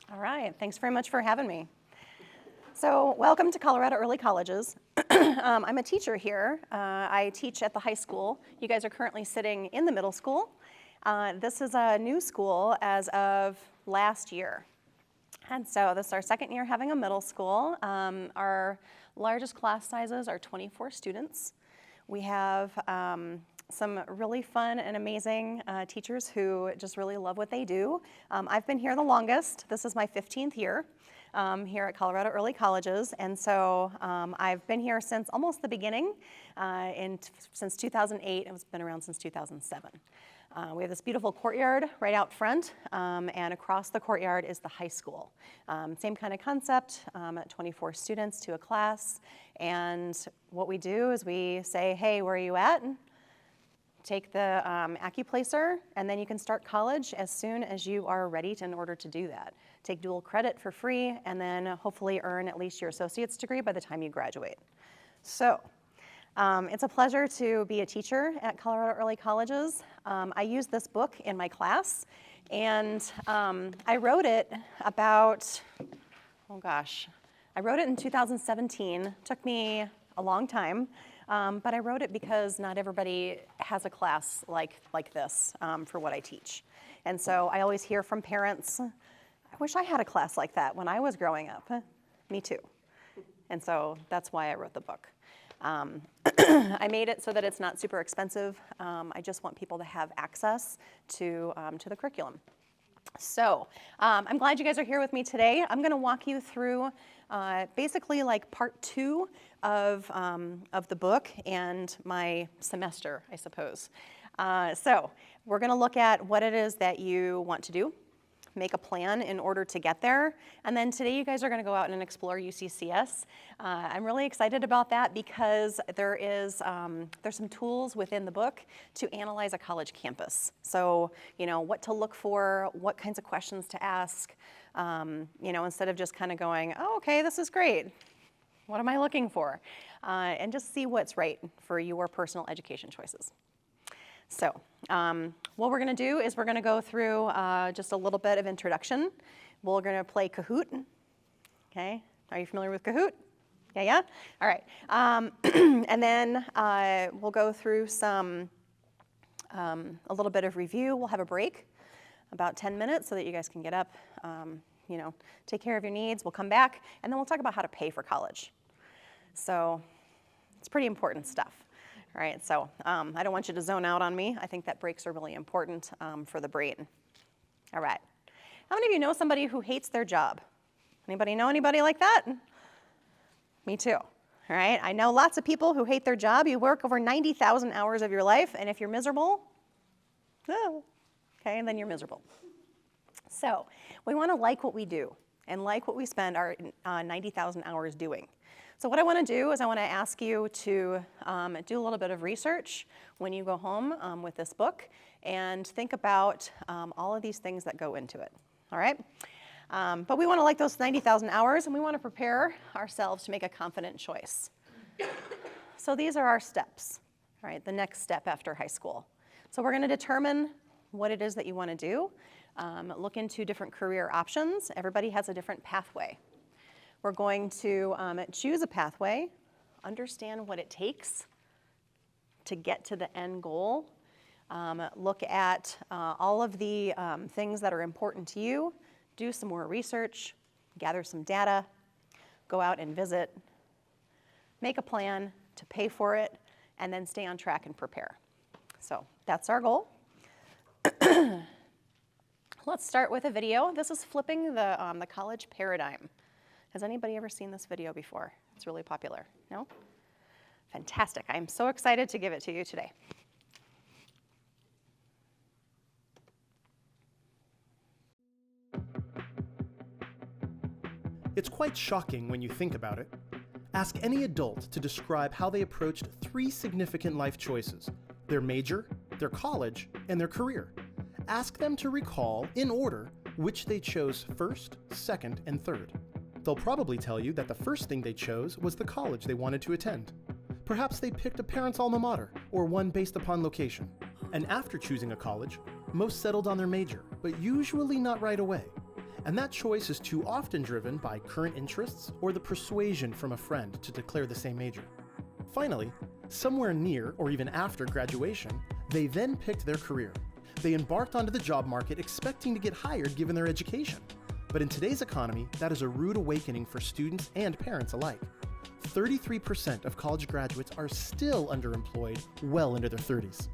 All right, thanks very much for having me. So welcome to Colorado Early Colleges. I'm a teacher here. I teach at the high school. You guys are currently sitting in the middle school. This is a new school as of last year. And so this is our second year having a middle school. Our largest class sizes are 24 students. We have some really fun and amazing teachers who just really love what they do. I've been here the longest. This is my 15th year here at Colorado Early Colleges. And so I've been here since almost the beginning, since 2008. It's been around since 2007. We have this beautiful courtyard right out front, and across the courtyard is the high school. Same kind of concept, 24 students to a class. And what we do is we say, hey, where are you at? Take the AccuPlacer, and then you can start college as soon as you are ready in order to do that. Take dual credit for free, and then hopefully earn at least your associate's degree by the time you graduate. So it's a pleasure to be a teacher at Colorado Early Colleges. I use this book in my class, and I wrote it about, I wrote it in 2017. Took me a long time. But I wrote it because not everybody has a class like this for what I teach. And so I always hear from parents, I wish I had a class like that when I was growing up. Me too. And so that's why I wrote the book. I made it so that it's not super expensive. I just want people to have access to the curriculum. So I'm glad you guys are here with me today. I'm going to walk you through basically like part 2 of the book and my semester, I suppose. So we're going to look at what it is that you want to do, make a plan in order to get there. And then today you guys are going to go out and explore UCCS. I'm really excited about that because there's some tools within the book to analyze a college campus. So, what to look for, what kinds of questions to ask, instead of just kind of going, oh, okay, this is great. What am I looking for? And just see what's right for your personal education choices. So what we're going to do is we're going to go through just a little bit of introduction. We're going to play Kahoot. Okay, are you familiar with Kahoot? Yeah? All right. And then we'll go through a little bit of review. We'll have a break, about 10 minutes, so that you guys can get up, take care of your needs. We'll come back, and then we'll talk about how to pay for college. So it's pretty important stuff. All right, so I don't want you to zone out on me. I think that breaks are really important for the brain. All right. How many of you know somebody who hates their job? Anybody know anybody like that? Me too. All right, I know lots of people who hate their job. You work over 90,000 hours of your life, and if you're miserable, okay, then you're miserable. So we want to like what we do and like what we spend our 90,000 hours doing. So what I want to do is I want to ask you to do a little bit of research when you go home with this book and think about all of these things that go into it, all right? But we want to like those 90,000 hours, and we want to prepare ourselves to make a confident choice. So these are our steps, all right, the next step after high school. So we're going to determine what it is that you want to do, look into different career options. Everybody has a different pathway. We're going to choose a pathway, understand what it takes to get to the end goal, look at all of the things that are important to you, do some more research, gather some data, go out and visit, make a plan to pay for it, and then stay on track and prepare. So that's our goal. Let's start with a video. This is flipping the college paradigm. Has anybody ever seen this video before? It's really popular. No? Fantastic. I'm so excited to give it to you today. It's quite shocking when you think about it. Ask any adult to describe how they approached 3 significant life choices: their major, their college, and their career. Ask them to recall, in order, which they chose first, second, and third. They'll probably tell you that the first thing they chose was the college they wanted to attend. Perhaps they picked a parent's alma mater, or one based upon location. And after choosing a college, most settled on their major, but usually not right away. And that choice is too often driven by current interests or the persuasion from a friend to declare the same major. Finally, somewhere near or even after graduation, they then picked their career. They embarked onto the job market expecting to get hired given their education. But in today's economy, that is a rude awakening for students and parents alike. 33% of college graduates are still underemployed well into their 30s.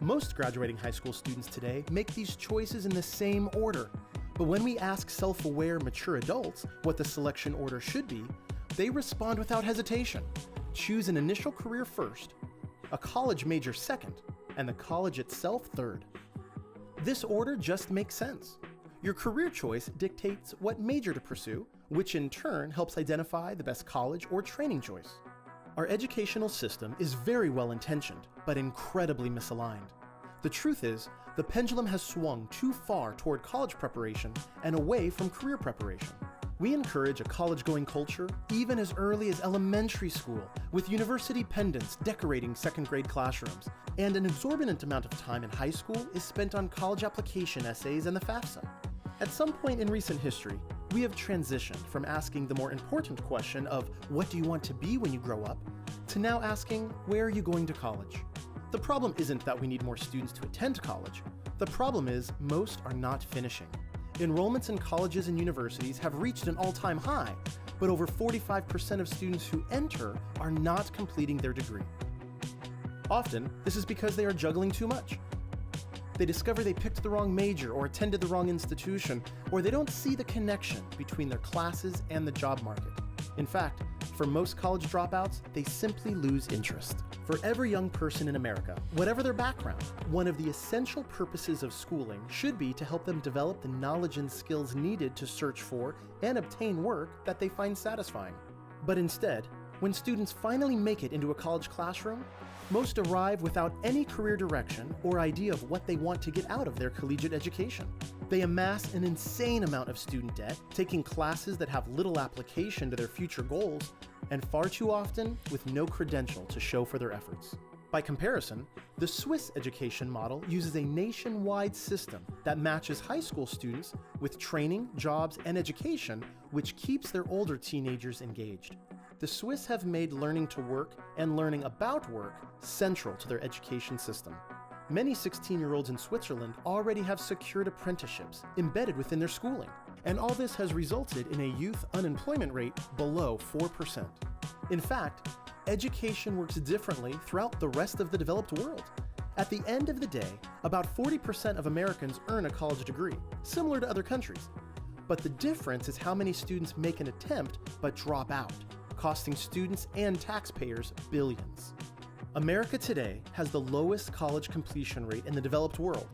Most graduating high school students today make these choices in the same order. But when we ask self-aware, mature adults what the selection order should be, they respond without hesitation. Choose an initial career first, a college major second, and the college itself third. This order just makes sense. Your career choice dictates what major to pursue, which in turn helps identify the best college or training choice. Our educational system is very well intentioned, but incredibly misaligned. The truth is, the pendulum has swung too far toward college preparation and away from career preparation. We encourage a college-going culture even as early as elementary school, with university pendants decorating second-grade classrooms, and an exorbitant amount of time in high school is spent on college application essays and the FAFSA. At some point in recent history, we have transitioned from asking the more important question of what do you want to be when you grow up, to now asking where are you going to college? The problem isn't that we need more students to attend college. The problem is most are not finishing. Enrollments in colleges and universities have reached an all-time high, but over 45% of students who enter are not completing their degree. Often, this is because they are juggling too much. They discover they picked the wrong major or attended the wrong institution, or they don't see the connection between their classes and the job market. In fact, for most college dropouts, they simply lose interest. For every young person in America, whatever their background, one of the essential purposes of schooling should be to help them develop the knowledge and skills needed to search for and obtain work that they find satisfying. But instead, when students finally make it into a college classroom, most arrive without any career direction or idea of what they want to get out of their collegiate education. They amass an insane amount of student debt, taking classes that have little application to their future goals, and far too often with no credential to show for their efforts. By comparison, the Swiss education model uses a nationwide system that matches high school students with training, jobs, and education, which keeps their older teenagers engaged. The Swiss have made learning to work and learning about work central to their education system. Many 16-year-olds in Switzerland already have secured apprenticeships embedded within their schooling, and all this has resulted in a youth unemployment rate below 4%. In fact, education works differently throughout the rest of the developed world. At the end of the day, about 40% of Americans earn a college degree, similar to other countries. But the difference is how many students make an attempt but drop out, costing students and taxpayers billions. America today has the lowest college completion rate in the developed world.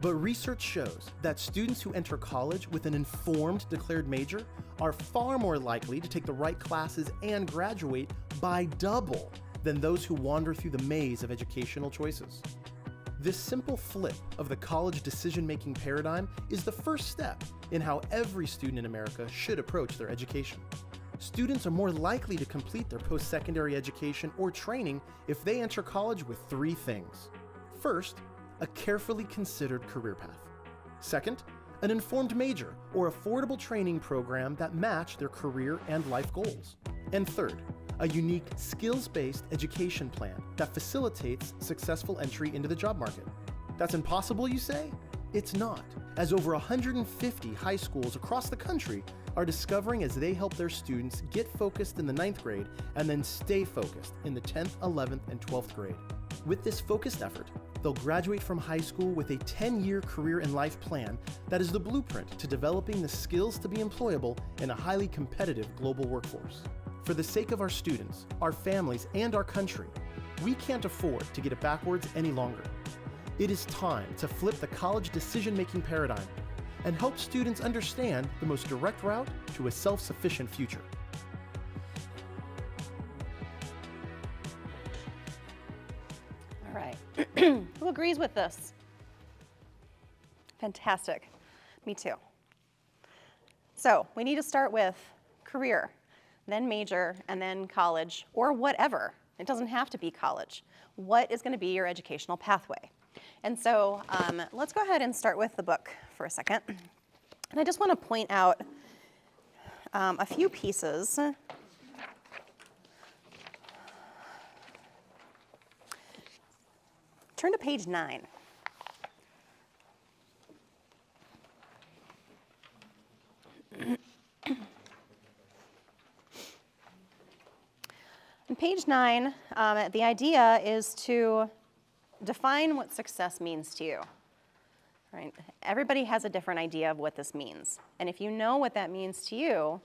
But research shows that students who enter college with an informed declared major are far more likely to take the right classes and graduate by double than those who wander through the maze of educational choices. This simple flip of the college decision-making paradigm is the first step in how every student in America should approach their education. Students are more likely to complete their post-secondary education or training if they enter college with three things. First, a carefully considered career path. Second, an informed major or affordable training program that match their career and life goals. And third, a unique skills-based education plan that facilitates successful entry into the job market. That's impossible, you say? It's not, as over 150 high schools across the country are discovering as they help their students get focused in the 9th grade and then stay focused in the 10th, 11th, and 12th grade. With this focused effort, they'll graduate from high school with a 10-year career and life plan that is the blueprint to developing the skills to be employable in a highly competitive global workforce. For the sake of our students, our families, and our country, we can't afford to get it backwards any longer. It is time to flip the college decision-making paradigm and help students understand the most direct route to a self-sufficient future. All right. Who agrees with this? Fantastic. Me too. So we need to start with career, then major, and then college, or whatever. It doesn't have to be college. What is going to be your educational pathway? And so let's go ahead and start with the book for a second. And I just want to point out a few pieces. Turn to page 9. On page 9, the idea is to define what success means to you. Right? Everybody has a different idea of what this means. And if you know what that means to you,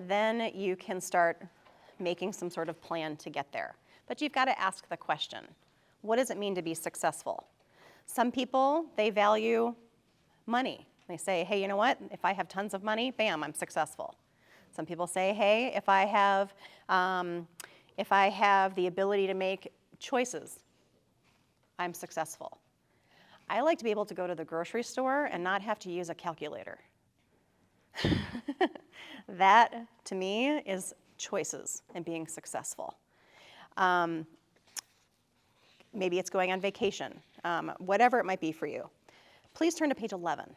then you can start making some sort of plan to get there. But you've got to ask the question, what does it mean to be successful? Some people, they value money. They say, hey, you know what? If I have tons of money, bam, I'm successful. Some people say, hey, if I have the ability to make choices, I'm successful. I like to be able to go to the grocery store and not have to use a calculator. That, to me, is choices and being successful. Maybe it's going on vacation, whatever it might be for you. Please turn to page 11.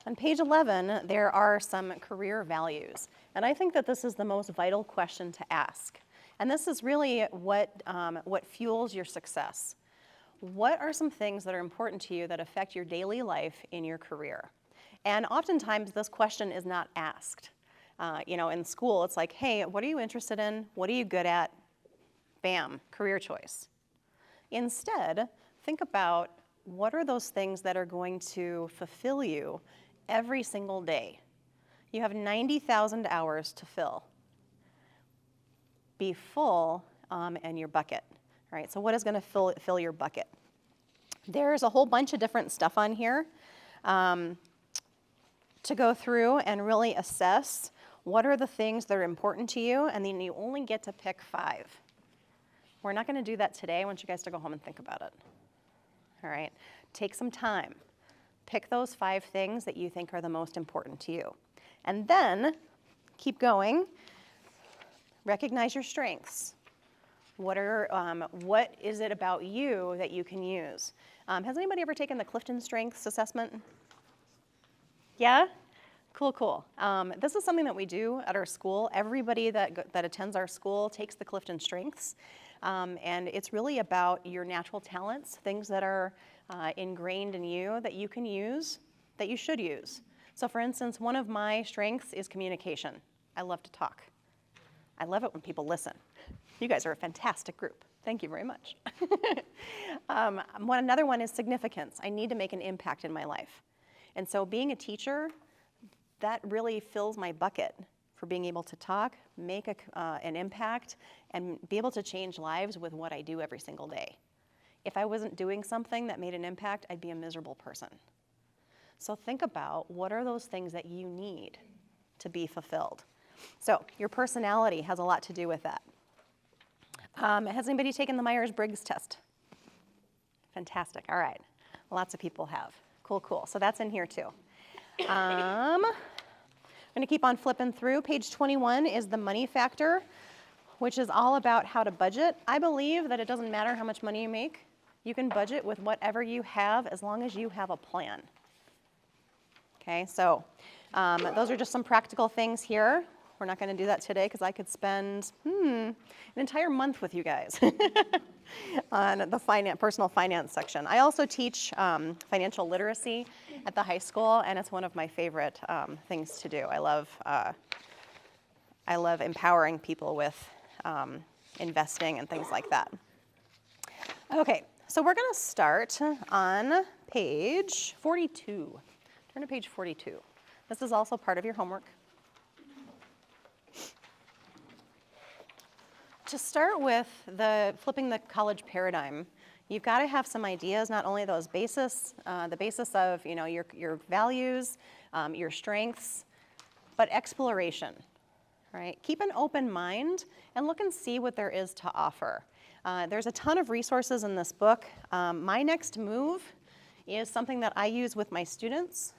On page 11, there are some career values. And I think that this is the most vital question to ask. And this is really what fuels your success. What are some things that are important to you that affect your daily life in your career? And oftentimes, this question is not asked. In school, it's like, hey, what are you interested in? What are you good at? Bam, career choice. Instead, think about what are those things that are going to fulfill you every single day. You have 90,000 hours to fill. Be full and your bucket. All right, so what is going to fill your bucket? There's a whole bunch of different stuff on here to go through and really assess what are the things that are important to you, and then you only get to pick 5. We're not going to do that today. I want you guys to go home and think about it. All right, take some time. Pick those 5 things that you think are the most important to you. And then keep going. Recognize your strengths. What is it about you that you can use? Has anybody ever taken the Clifton Strengths Assessment? Yeah? Cool. This is something that we do at our school. Everybody that attends our school takes the Clifton Strengths. And it's really about your natural talents, things that are ingrained in you that you can use, that you should use. So for instance, one of my strengths is communication. I love to talk. I love it when people listen. You guys are a fantastic group. Thank you very much. Another one is significance. I need to make an impact in my life. And so being a teacher, that really fills my bucket for being able to talk, make an impact, and be able to change lives with what I do every single day. If I wasn't doing something that made an impact, I'd be a miserable person. So think about what are those things that you need to be fulfilled. So your personality has a lot to do with that. Has anybody taken the Myers-Briggs test? Fantastic, all right. Lots of people have. Cool. So that's in here too. I'm gonna keep on flipping through. Page 21 is the money factor, which is all about how to budget. I believe that it doesn't matter how much money you make. You can budget with whatever you have as long as you have a plan. Okay, so those are just some practical things here. We're not going to do that today because I could spend an entire month with you guys on the personal finance section. I also teach financial literacy at the high school, and it's one of my favorite things to do. I love empowering people with investing and things like that. Okay, so we're going to start on page 42. Turn to page 42. This is also part of your homework. To start with flipping the college paradigm, you've got to have some ideas, not only those the basis of your values, your strengths, but exploration, right? Keep an open mind and look and see what there is to offer. There's a ton of resources in this book. My next move is something that I use with my students.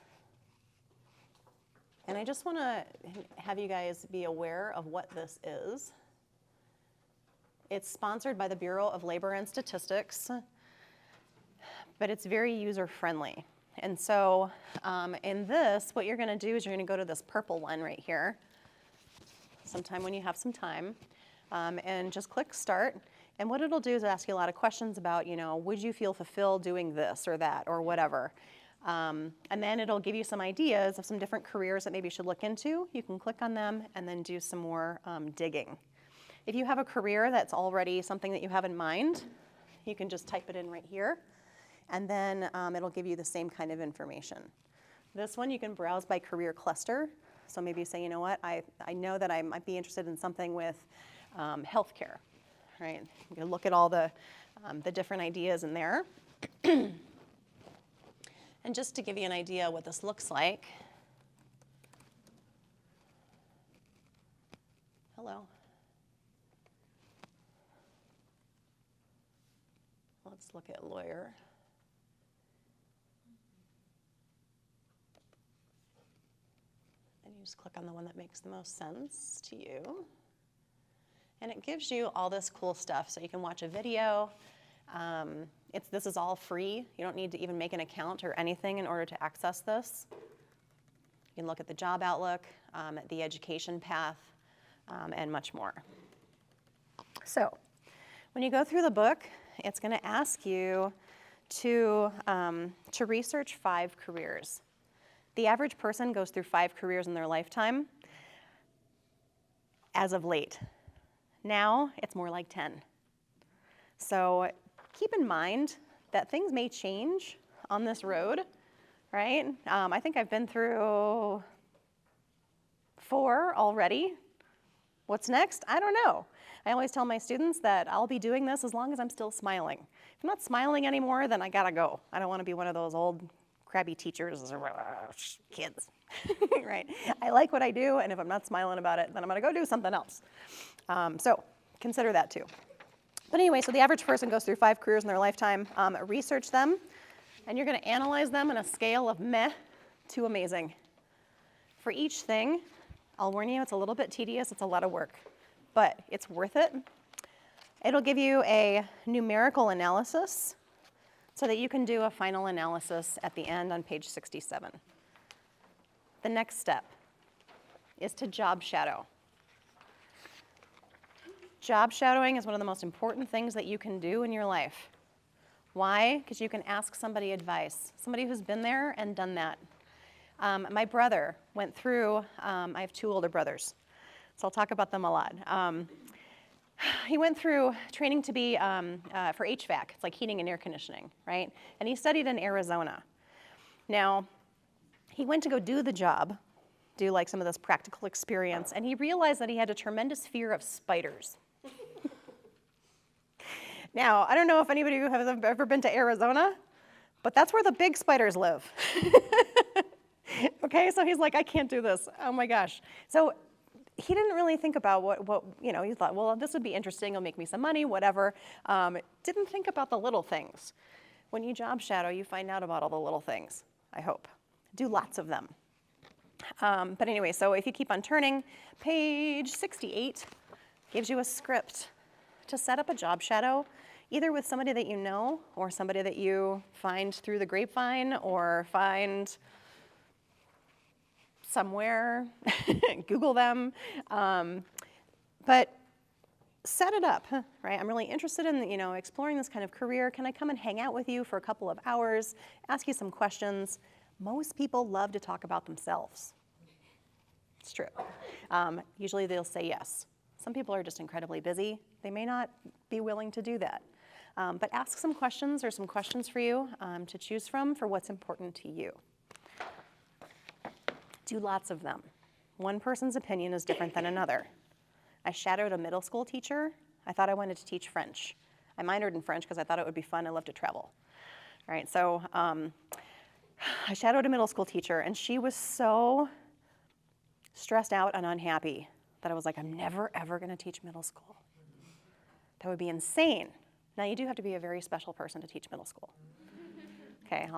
And I just want to have you guys be aware of what this is. It's sponsored by the Bureau of Labor and Statistics. but it's very user-friendly. And so in this, what you're going to do is you're going to go to this purple one right here, sometime when you have some time, and just click Start. And what it'll do is ask you a lot of questions about, would you feel fulfilled doing this or that or whatever. And then it'll give you some ideas of some different careers that maybe you should look into. You can click on them and then do some more digging. If you have a career that's already something that you have in mind, you can just type it in right here, and then it'll give you the same kind of information. This one you can browse by career cluster. So maybe you say, you know what, I know that I might be interested in something with healthcare, right? You can look at all the different ideas in there. And just to give you an idea what this looks like. Hello. Let's look at lawyer. And you just click on the one that makes the most sense to you. And it gives you all this cool stuff. So you can watch a video. This is all free. You don't need to even make an account or anything in order to access this. You can look at the job outlook, the education path, and much more. So when you go through the book, it's going to ask you to research 5 careers. The average person goes through 5 careers in their lifetime as of late. Now it's more like 10. So keep in mind that things may change on this road, right? I think I've been through 4 already. What's next? I don't know. I always tell my students that I'll be doing this as long as I'm still smiling. If I'm not smiling anymore, then I gotta go. I don't want to be one of those old crabby teachers or kids, right? I like what I do, and if I'm not smiling about it, then I'm gonna go do something else. So consider that too. But anyway, so the average person goes through 5 careers in their lifetime. Research them, and you're gonna analyze them on a scale of meh to amazing. For each thing, I'll warn you, it's a little bit tedious, it's a lot of work, but it's worth it. It'll give you a numerical analysis so that you can do a final analysis at the end on page 67. The next step is to job shadow. Job shadowing is one of the most important things that you can do in your life. Why? Because you can ask somebody advice, somebody who's been there and done that. My brother went through, I have 2 older brothers, so I'll talk about them a lot. He went through training to be for HVAC, it's like heating and air conditioning, right? And he studied in Arizona. Now, he went to go do the job, do like some of this practical experience, and he realized that he had a tremendous fear of spiders. Now, I don't know if anybody who has ever been to Arizona, but that's where the big spiders live. Okay, so he's like, I can't do this. Oh my gosh. So he didn't really think about what he thought, well, this would be interesting, it'll make me some money, whatever. Didn't think about the little things. When you job shadow, you find out about all the little things, I hope. Do lots of them. But anyway, so if you keep on turning, page 68 gives you a script to set up a job shadow, either with somebody that you know or somebody that you find through the grapevine or find somewhere, Google them. But set it up, right? I'm really interested in, exploring this kind of career. Can I come and hang out with you for a couple of hours, ask you some questions? Most people love to talk about themselves. It's true. Usually they'll say yes. Some people are just incredibly busy. They may not be willing to do that. But ask some questions or some questions for you to choose from for what's important to you. Do lots of them. One person's opinion is different than another. I shadowed a middle school teacher. I thought I wanted to teach French. I minored in French because I thought it would be fun. I love to travel. All right, so I shadowed a middle school teacher, and she was so stressed out and unhappy that I was like, I'm never, ever going to teach middle school. That would be insane. Now, you do have to be a very special person to teach middle school. Okay,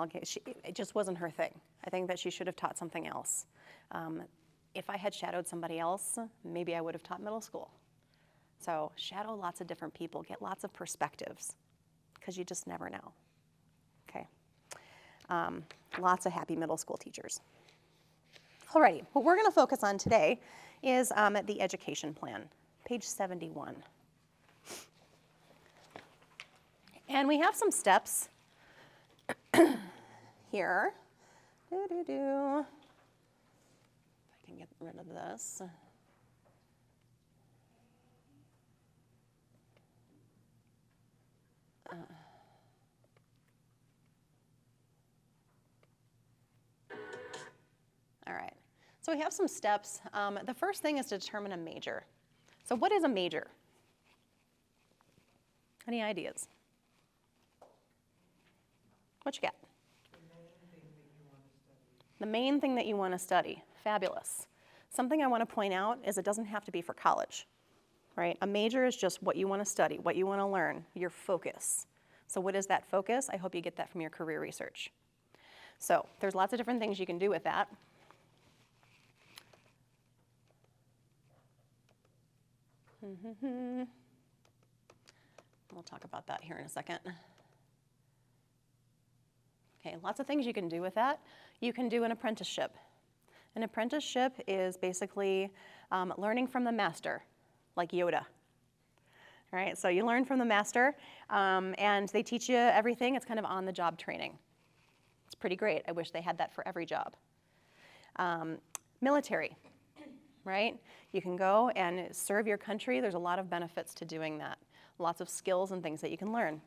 it just wasn't her thing. I think that she should have taught something else. If I had shadowed somebody else, maybe I would have taught middle school. So shadow lots of different people, get lots of perspectives, because you just never know. Okay. Lots of happy middle school teachers. Alrighty, what we're going to focus on today is the education plan, page 71. And we have some steps here. If I can get rid of this. All right, so we have some steps. The first thing is to determine a major. So what is a major? Any ideas? What you got? The main thing that you want to study. Fabulous. Something I want to point out is it doesn't have to be for college, right? A major is just what you want to study, what you want to learn, your focus. So what is that focus? I hope you get that from your career research. So there's lots of different things you can do with that. We'll talk about that here in a second. Okay, lots of things you can do with that. You can do an apprenticeship. An apprenticeship is basically learning from the master, like Yoda. All right, so you learn from the master, and they teach you everything. It's kind of on-the-job training. It's pretty great. I wish they had that for every job. Military, right? You can go and serve your country. There's a lot of benefits to doing that. Lots of skills and things that you can learn.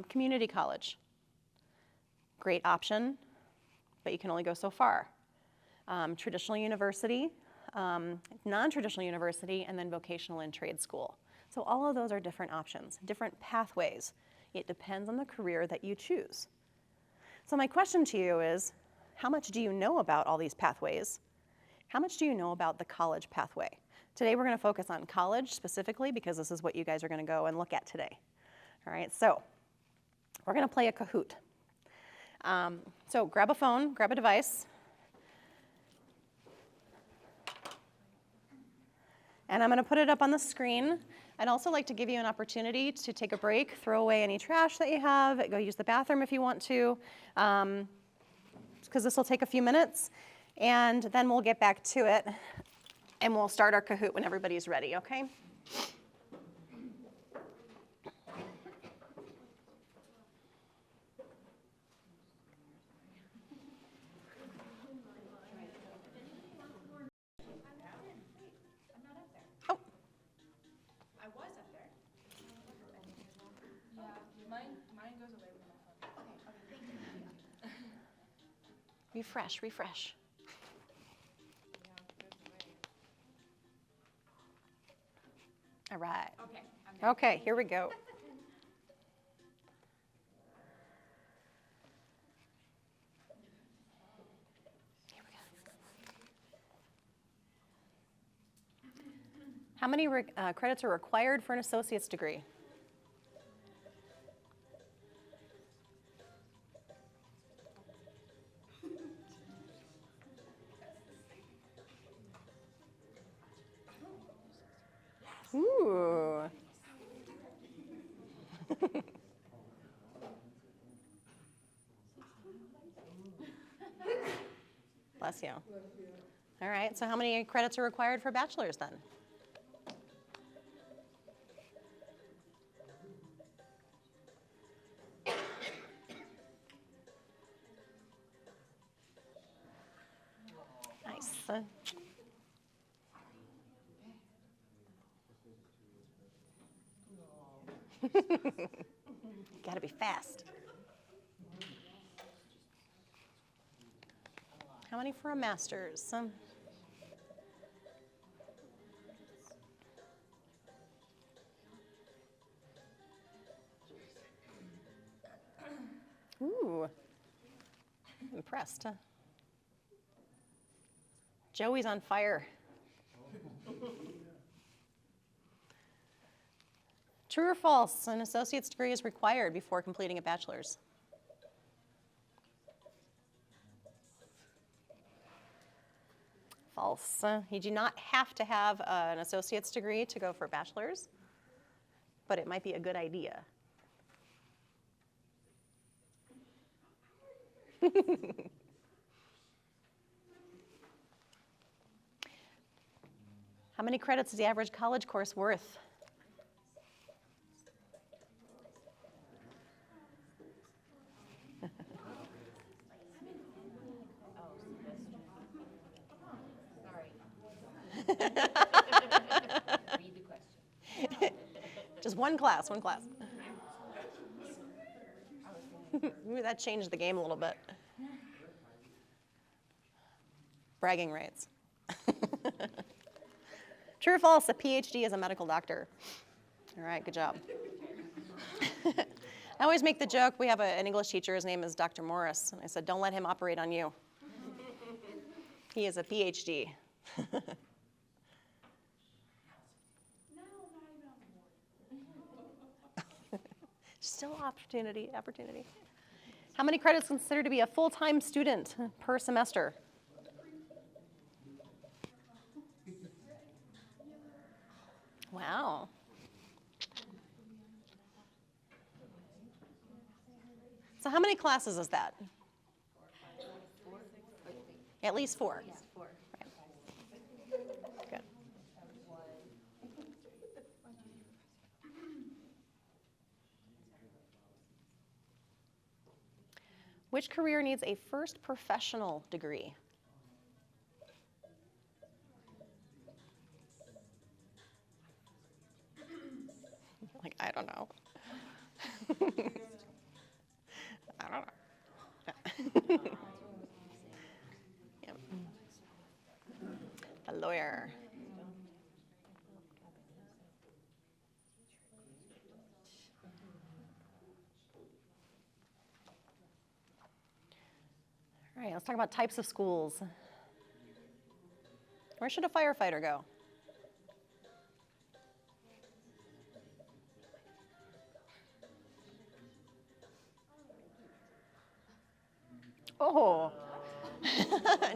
Community college. Great option, but you can only go so far. Traditional university, non-traditional university, and then vocational and trade school. So all of those are different options, different pathways. It depends on the career that you choose. So my question to you is, how much do you know about all these pathways? How much do you know about the college pathway? Today we're going to focus on college specifically because this is what you guys are going to go and look at today. All right, so we're going to play a Kahoot. So grab a phone, grab a device, and I'm going to put it up on the screen. I'd also like to give you an opportunity to take a break, throw away any trash that you have, go use the bathroom if you want to, because this will take a few minutes, and then we'll get back to it, and we'll start our Kahoot when everybody's ready, okay? Refresh, refresh. All right. Okay, here we go. How many credits are required for an associate's degree? Ooh. Bless you. All right, so how many credits are required for bachelor's then? Nice. Gotta be fast. How many for a master's? Ooh, impressed. Joey's on fire. True or false, an associate's degree is required before completing a bachelor's? False. You do not have to have an associate's degree to go for a bachelor's, but it might be a good idea. How many credits is the average college course worth? Read the question. Just one class, one class. Maybe that changed the game a little bit. Bragging rights. True or false, a PhD is a medical doctor? All right, good job. I always make the joke, we have an English teacher, his name is Dr. Morris, and I said, don't let him operate on you. He is a PhD. Still opportunity. How many credits considered to be a full-time student per semester? Wow. So how many classes is that? At least 4. Yeah, 4. Right. Good. Which career needs a first professional degree? Like, I don't know. I don't know. Yep. A lawyer. All right, let's talk about types of schools. Where should a firefighter go? Oh,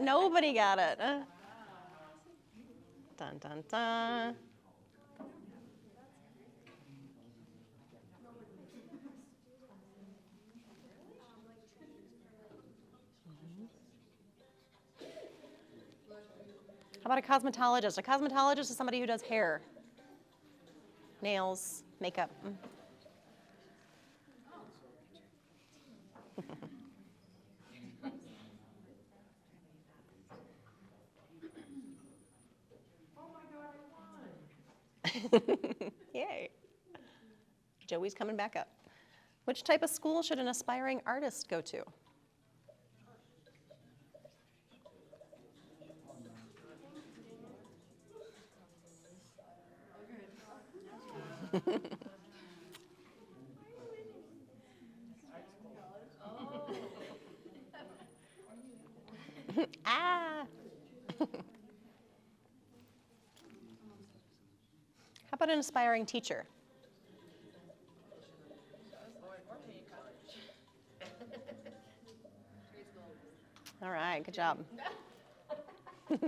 nobody got it. Dun, dun, dun. How about a cosmetologist? A cosmetologist is somebody who does hair, nails, makeup. Yay. Joey's coming back up. Which type of school should an aspiring artist go to? Ah. How about an aspiring teacher? All right, good job. I wish.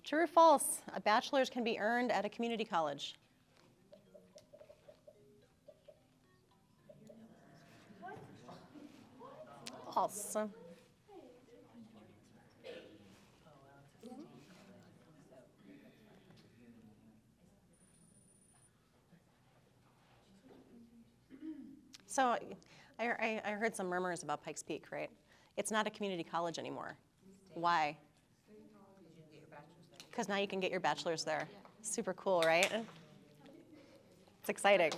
True or false? A bachelor's can be earned at a community college. False. So I heard some murmurs about Pikes Peak, right? It's not a community college anymore. Why? Because now you can get your bachelor's there. Super cool, right? It's exciting.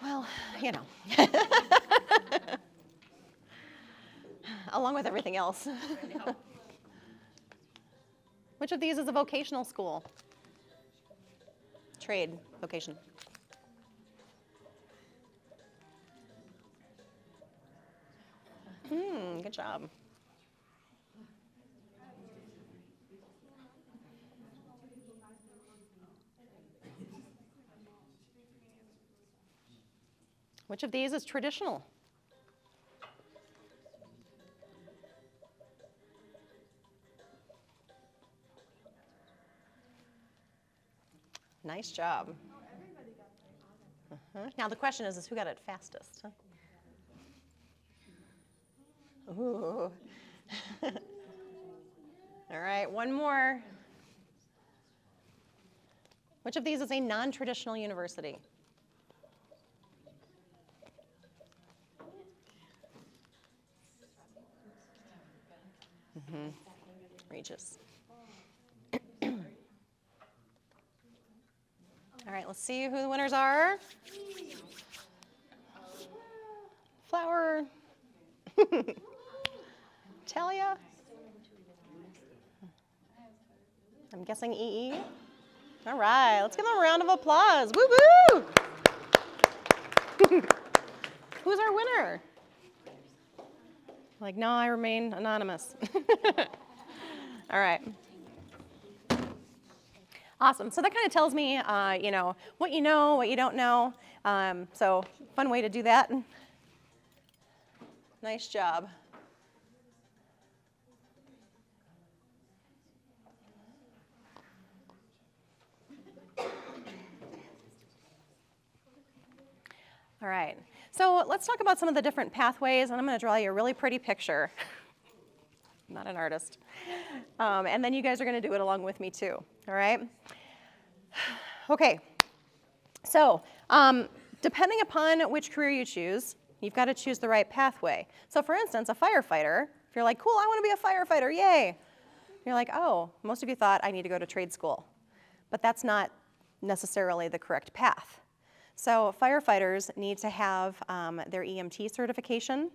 Well, you know. Along with everything else. Which of these is a vocational school? Trade, vocation. Good job. Which of these is traditional? Nice job. Now the question is who got it fastest? Huh? Ooh. All right, one more. Which of these is a non-traditional university? Regis. All right, let's see who the winners are. Flower. Talia. I'm guessing EE. All right, let's give them a round of applause. Woo woo! Who's our winner? Like, no, I remain anonymous. All right. Awesome. So that kind of tells me, what you know, what you don't know. So fun way to do that. Nice job. All right. So let's talk about some of the different pathways, and I'm going to draw you a really pretty picture. I'm not an artist. And then you guys are going to do it along with me too. All right? Okay. So depending upon which career you choose, you've got to choose the right pathway. So for instance, a firefighter, if you're like, cool, I want to be a firefighter, yay. You're like, oh, most of you thought I need to go to trade school. But that's not necessarily the correct path. So firefighters need to have their EMT certification.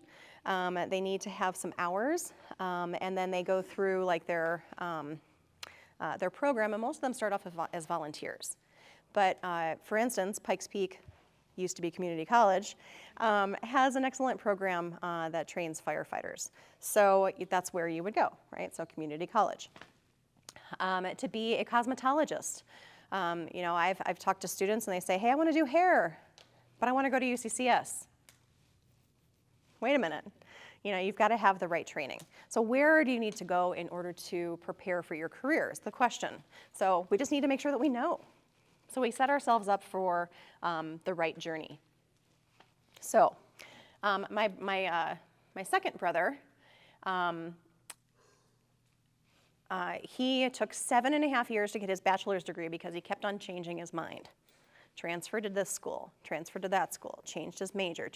They need to have some hours, and then they go through like their program, and most of them start off as volunteers. But for instance, Pikes Peak, used to be community college, has an excellent program that trains firefighters. So that's where you would go, right? So community college. To be a cosmetologist. I've talked to students and they say, hey, I want to do hair, but I want to go to UCCS. Wait a minute. You've got to have the right training. So where do you need to go in order to prepare for your career is the question. So we just need to make sure that we know. So we set ourselves up for the right journey. So my second brother, he took 7.5 years to get his bachelor's degree because he kept on changing his mind. Transferred to this school, transferred to that school, changed his major.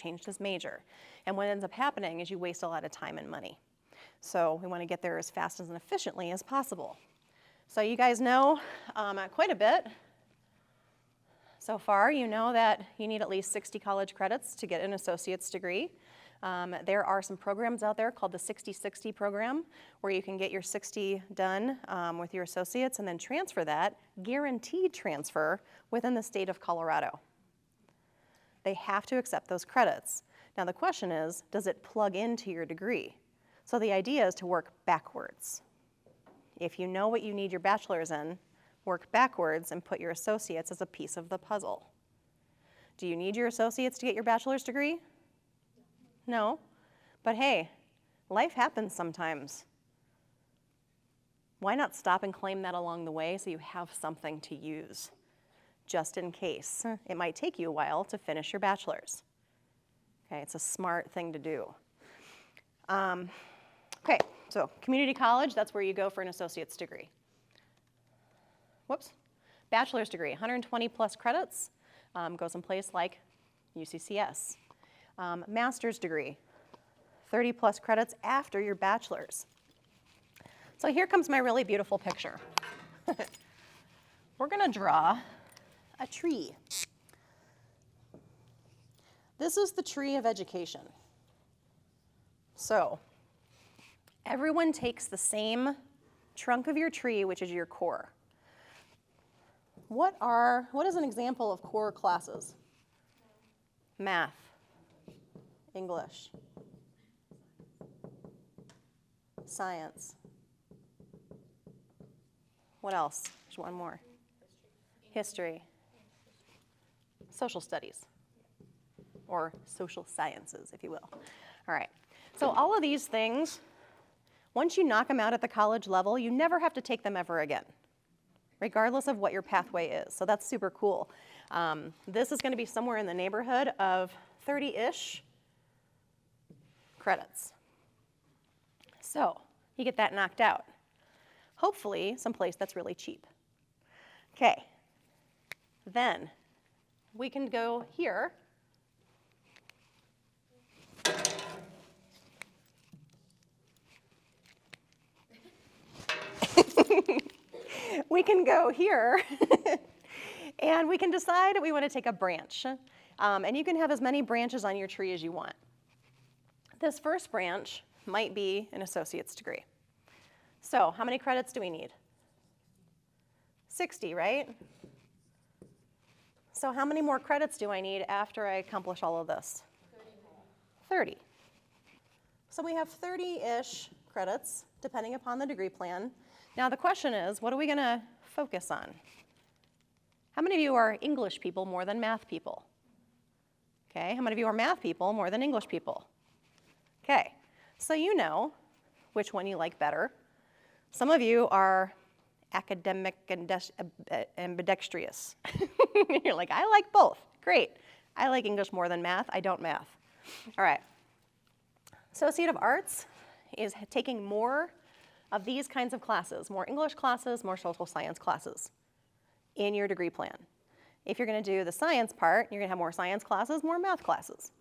And what ends up happening is you waste a lot of time and money. So we want to get there as fast and efficiently as possible. So you guys know quite a bit. So far, you know that you need at least 60 college credits to get an associate's degree. There are some programs out there called the 60-60 program where you can get your 60 done with your associates and then transfer that, guaranteed transfer, within the state of Colorado. They have to accept those credits. Now the question is, does it plug into your degree? So the idea is to work backwards. If you know what you need your bachelor's in, work backwards and put your associates as a piece of the puzzle. Do you need your associates to get your bachelor's degree? No, but hey, life happens sometimes. Why not stop and claim that along the way so you have something to use, just in case. It might take you a while to finish your bachelor's. Okay, it's a smart thing to do. Okay, so community college, that's where you go for an associate's degree. Whoops, bachelor's degree, 120 plus credits, goes in place like UCCS. Master's degree, 30 plus credits after your bachelor's. So here comes my really beautiful picture. We're gonna draw a tree. This is the tree of education. So everyone takes the same trunk of your tree, which is your core. What is an example of core classes? Math, English, science. What else? There's one more. History. Social studies, or social sciences, if you will. All right, so all of these things, once you knock them out at the college level, you never have to take them ever again. regardless of what your pathway is. So that's super cool. This is going to be somewhere in the neighborhood of 30-ish credits. So you get that knocked out. Hopefully someplace that's really cheap. Okay, then we can go here. We can go here and we can decide that we want to take a branch. And you can have as many branches on your tree as you want. This first branch might be an associate's degree. So how many credits do we need? 60, right? So how many more credits do I need after I accomplish all of this? 30. So we have 30-ish credits, depending upon the degree plan. Now the question is, what are we going to focus on? How many of you are English people more than math people? Okay, how many of you are math people more than English people? Okay, so you know which one you like better. Some of you are academic and ambidextrous. You're like, I like both. Great. I like English more than math. I don't math. All right. Associate of Arts is taking more of these kinds of classes, more English classes, more social science classes in your degree plan. If you're going to do the science part, you're going to have more science classes, more math classes.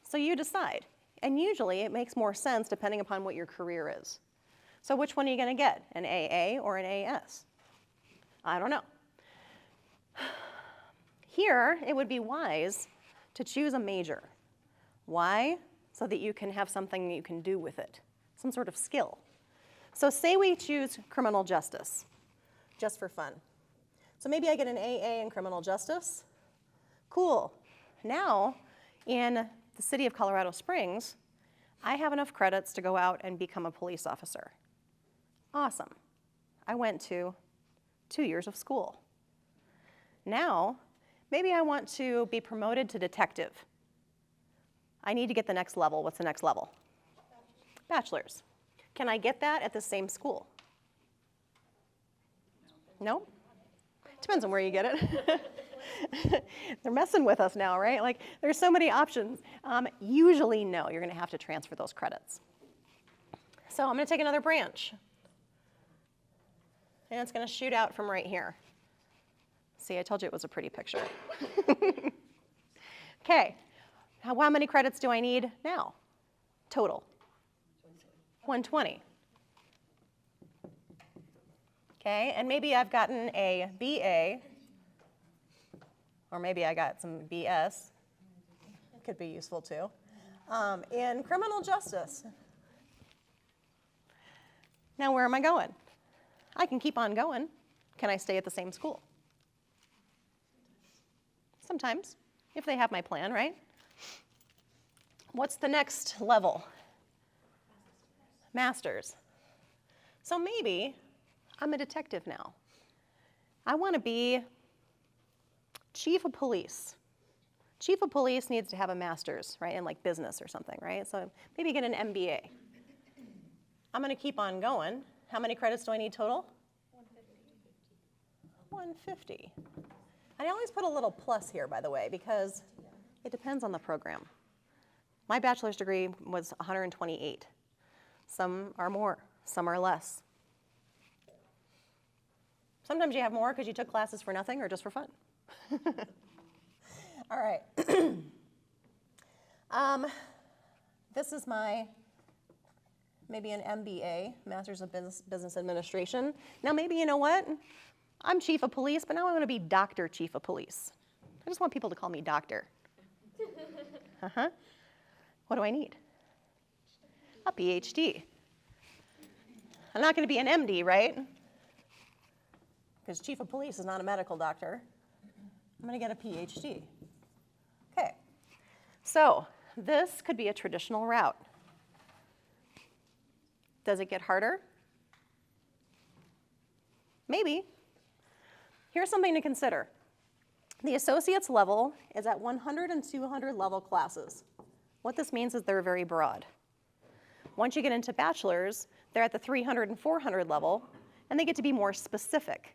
So you decide. And usually it makes more sense depending upon what your career is. So which one are you going to get, an AA or an AS? I don't know. Here, it would be wise to choose a major. Why? So that you can have something you can do with it, some sort of skill. So say we choose criminal justice, just for fun. So maybe I get an AA in criminal justice. Cool. Now, in the city of Colorado Springs, I have enough credits to go out and become a police officer. Awesome. I went to 2 years of school. Now, maybe I want to be promoted to detective. I need to get the next level. What's the next level? Bachelor's. Can I get that at the same school? No? Depends on where you get it. They're messing with us now, right? Like, there's so many options. Usually, no, you're going to have to transfer those credits. So I'm going to take another branch. And it's going to shoot out from right here. See, I told you it was a pretty picture. Okay, how many credits do I need now? Total? 120. Okay, and maybe I've gotten a BA, or maybe I got some BS. Could be useful too. In criminal justice. Now where am I going? I can keep on going. Can I stay at the same school? Sometimes, if they have my plan, right? What's the next level? Master's. So maybe I'm a detective now. I want to be chief of police. Chief of police needs to have a master's, right, in like business or something, right? So maybe get an MBA. I'm going to keep on going. How many credits do I need total? 150. I always put a little plus here, by the way, because it depends on the program. My bachelor's degree was 128. Some are more, some are less. Sometimes you have more because you took classes for nothing or just for fun. All right. This is my, maybe an MBA, Master's of Business Administration. Now maybe, you know what? I'm chief of police, but now I want to be Dr. Chief of Police. I just want people to call me doctor. What do I need? A PhD. I'm not going to be an MD, right? Because chief of police is not a medical doctor. I'm going to get a PhD. Okay. So this could be a traditional route. Does it get harder? Maybe. Here's something to consider. The associate's level is at 100 and 200 level classes. What this means is they're very broad. Once you get into bachelor's, they're at the 300 and 400 level, and they get to be more specific.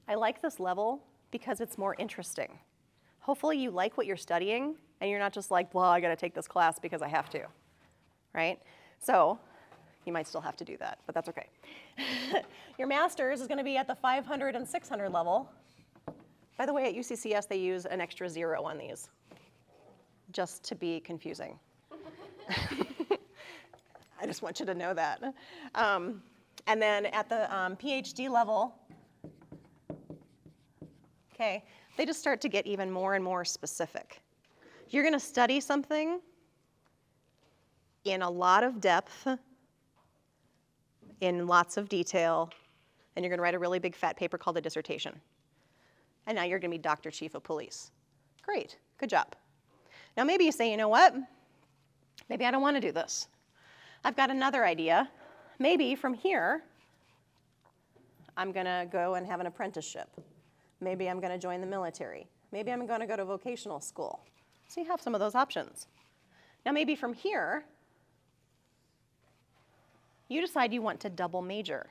I like this level because it's more interesting. Hopefully you like what you're studying and you're not just like, well, I gotta take this class because I have to, right? So you might still have to do that, but that's okay. Your master's is gonna be at the 500 and 600 level. By the way, at UCCS, they use an extra 0 on these, just to be confusing. I just want you to know that. And then at the PhD level, okay, they just start to get even more and more specific. You're gonna study something in a lot of depth, in lots of detail, and you're gonna write a really big fat paper called a dissertation. And now you're gonna be Dr. Chief of Police. Great, good job. Now maybe you say, you know what? Maybe I don't wanna do this. I've got another idea. Maybe from here, I'm gonna go and have an apprenticeship. Maybe I'm gonna join the military. Maybe I'm gonna go to vocational school. So you have some of those options. Now maybe from here, you decide you want to double major.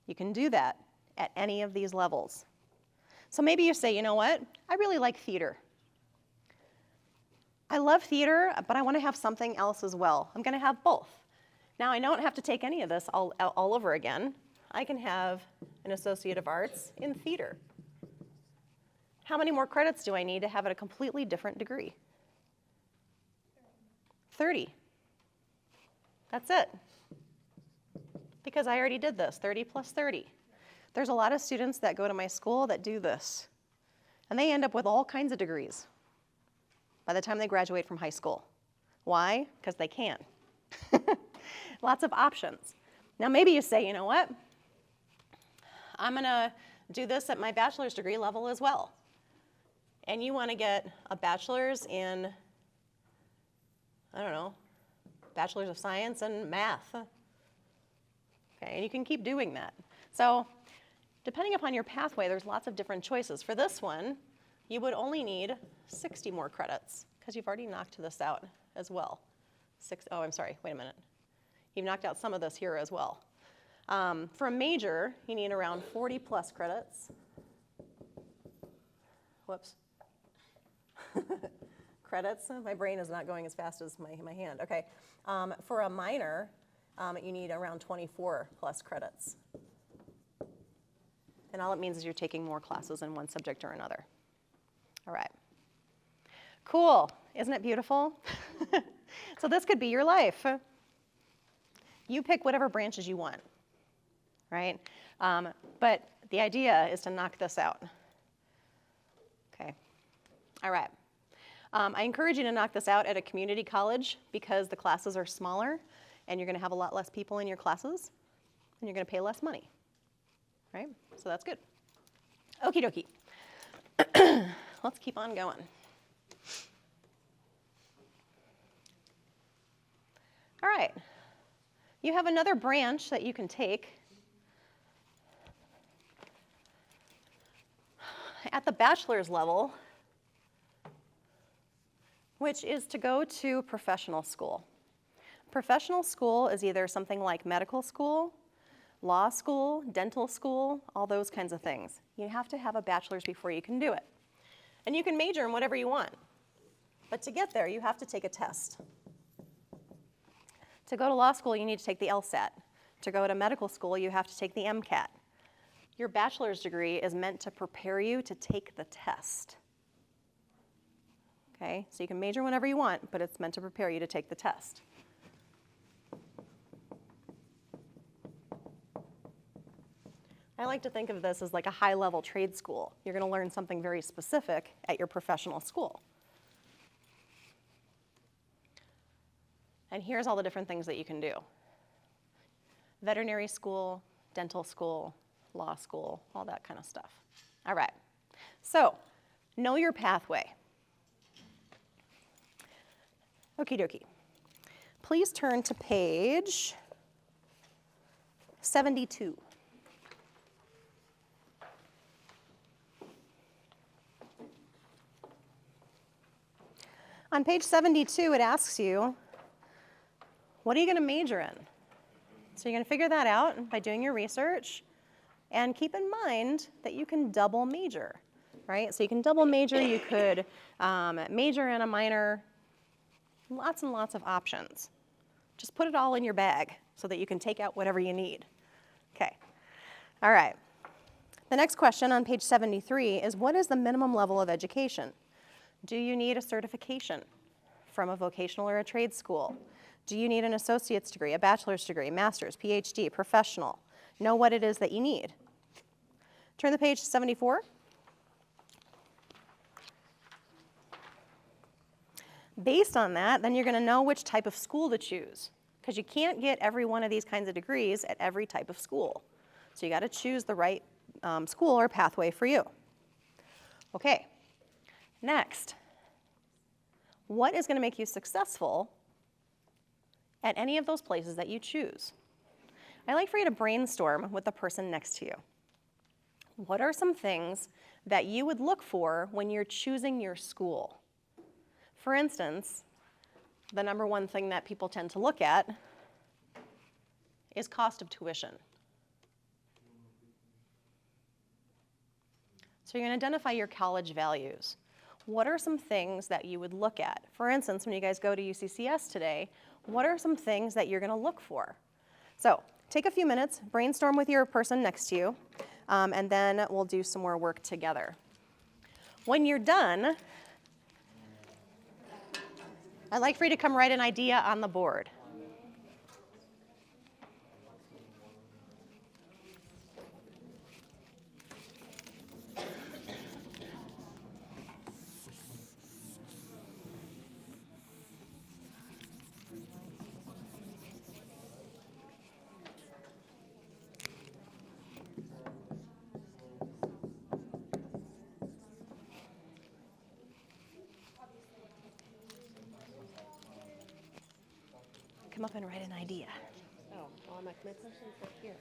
You can do that at any of these levels. So maybe you say, you know what? I really like theater. I love theater, but I want to have something else as well. I'm going to have both. Now, I don't have to take any of this all over again. I can have an Associate of Arts in theater. How many more credits do I need to have a completely different degree? 30. That's it. Because I already did this, 30 plus 30. There's a lot of students that go to my school that do this. And they end up with all kinds of degrees by the time they graduate from high school. Why? Because they can. Lots of options. Now maybe you say, you know what? I'm gonna do this at my bachelor's degree level as well. And you wanna get a bachelor's in, I don't know, bachelor's of science and math. Okay, and you can keep doing that. So depending upon your pathway, there's lots of different choices. For this one, you would only need 60 more credits because you've already knocked this out as well. Oh, I'm sorry, wait a minute. You've knocked out some of this here as well. For a major, you need around 40 plus credits. Whoops. Credits, my brain is not going as fast as my hand. Okay, for a minor, you need around 24 plus credits. And all it means is you're taking more classes in one subject or another. All right. Cool, isn't it beautiful? So this could be your life. You pick whatever branches you want, right? But the idea is to knock this out. Okay, all right. I encourage you to knock this out at a community college because the classes are smaller and you're gonna have a lot less people in your classes and you're gonna pay less money, right? So that's good. Okie dokie. Let's keep on going. All right, you have another branch that you can take. At the bachelor's level, which is to go to professional school. Professional school is either something like medical school, law school, dental school, all those kinds of things. You have to have a bachelor's before you can do it. And you can major in whatever you want. But to get there, you have to take a test. To go to law school, you need to take the LSAT. To go to medical school, you have to take the MCAT. Your bachelor's degree is meant to prepare you to take the test. Okay, so you can major whenever you want, but it's meant to prepare you to take the test. I like to think of this as like a high-level trade school. You're going to learn something very specific at your professional school. And here's all the different things that you can do. Veterinary school, dental school, law school, all that kind of stuff. All right, so know your pathway. Okie dokie. Please turn to page 72. On page 72, it asks you, what are you going to major in? So you're going to figure that out by doing your research. And keep in mind that you can double major, right? So you can double major, you could major and a minor, lots and lots of options. Just put it all in your bag so that you can take out whatever you need. Okay, all right. The next question on page 73 is, what is the minimum level of education? Do you need a certification from a vocational or a trade school? Do you need an associate's degree, a bachelor's degree, master's, PhD, professional? Know what it is that you need. Turn the page to 74. Based on that, then you're going to know which type of school to choose, because you can't get every one of these kinds of degrees at every type of school. So you got to choose the right school or pathway for you. Okay, next. What is going to make you successful at any of those places that you choose? I'd like for you to brainstorm with the person next to you. What are some things that you would look for when you're choosing your school? For instance, the number one thing that people tend to look at is cost of tuition. So you're going to identify your college values. What are some things that you would look at? For instance, when you guys go to UCCS today, what are some things that you're going to look for? So take a few minutes, brainstorm with your person next to you, and then we'll do some more work together. When you're done, I'd like for you to come write an idea on the board. Come up and write an idea. Oh, well, my person's right here.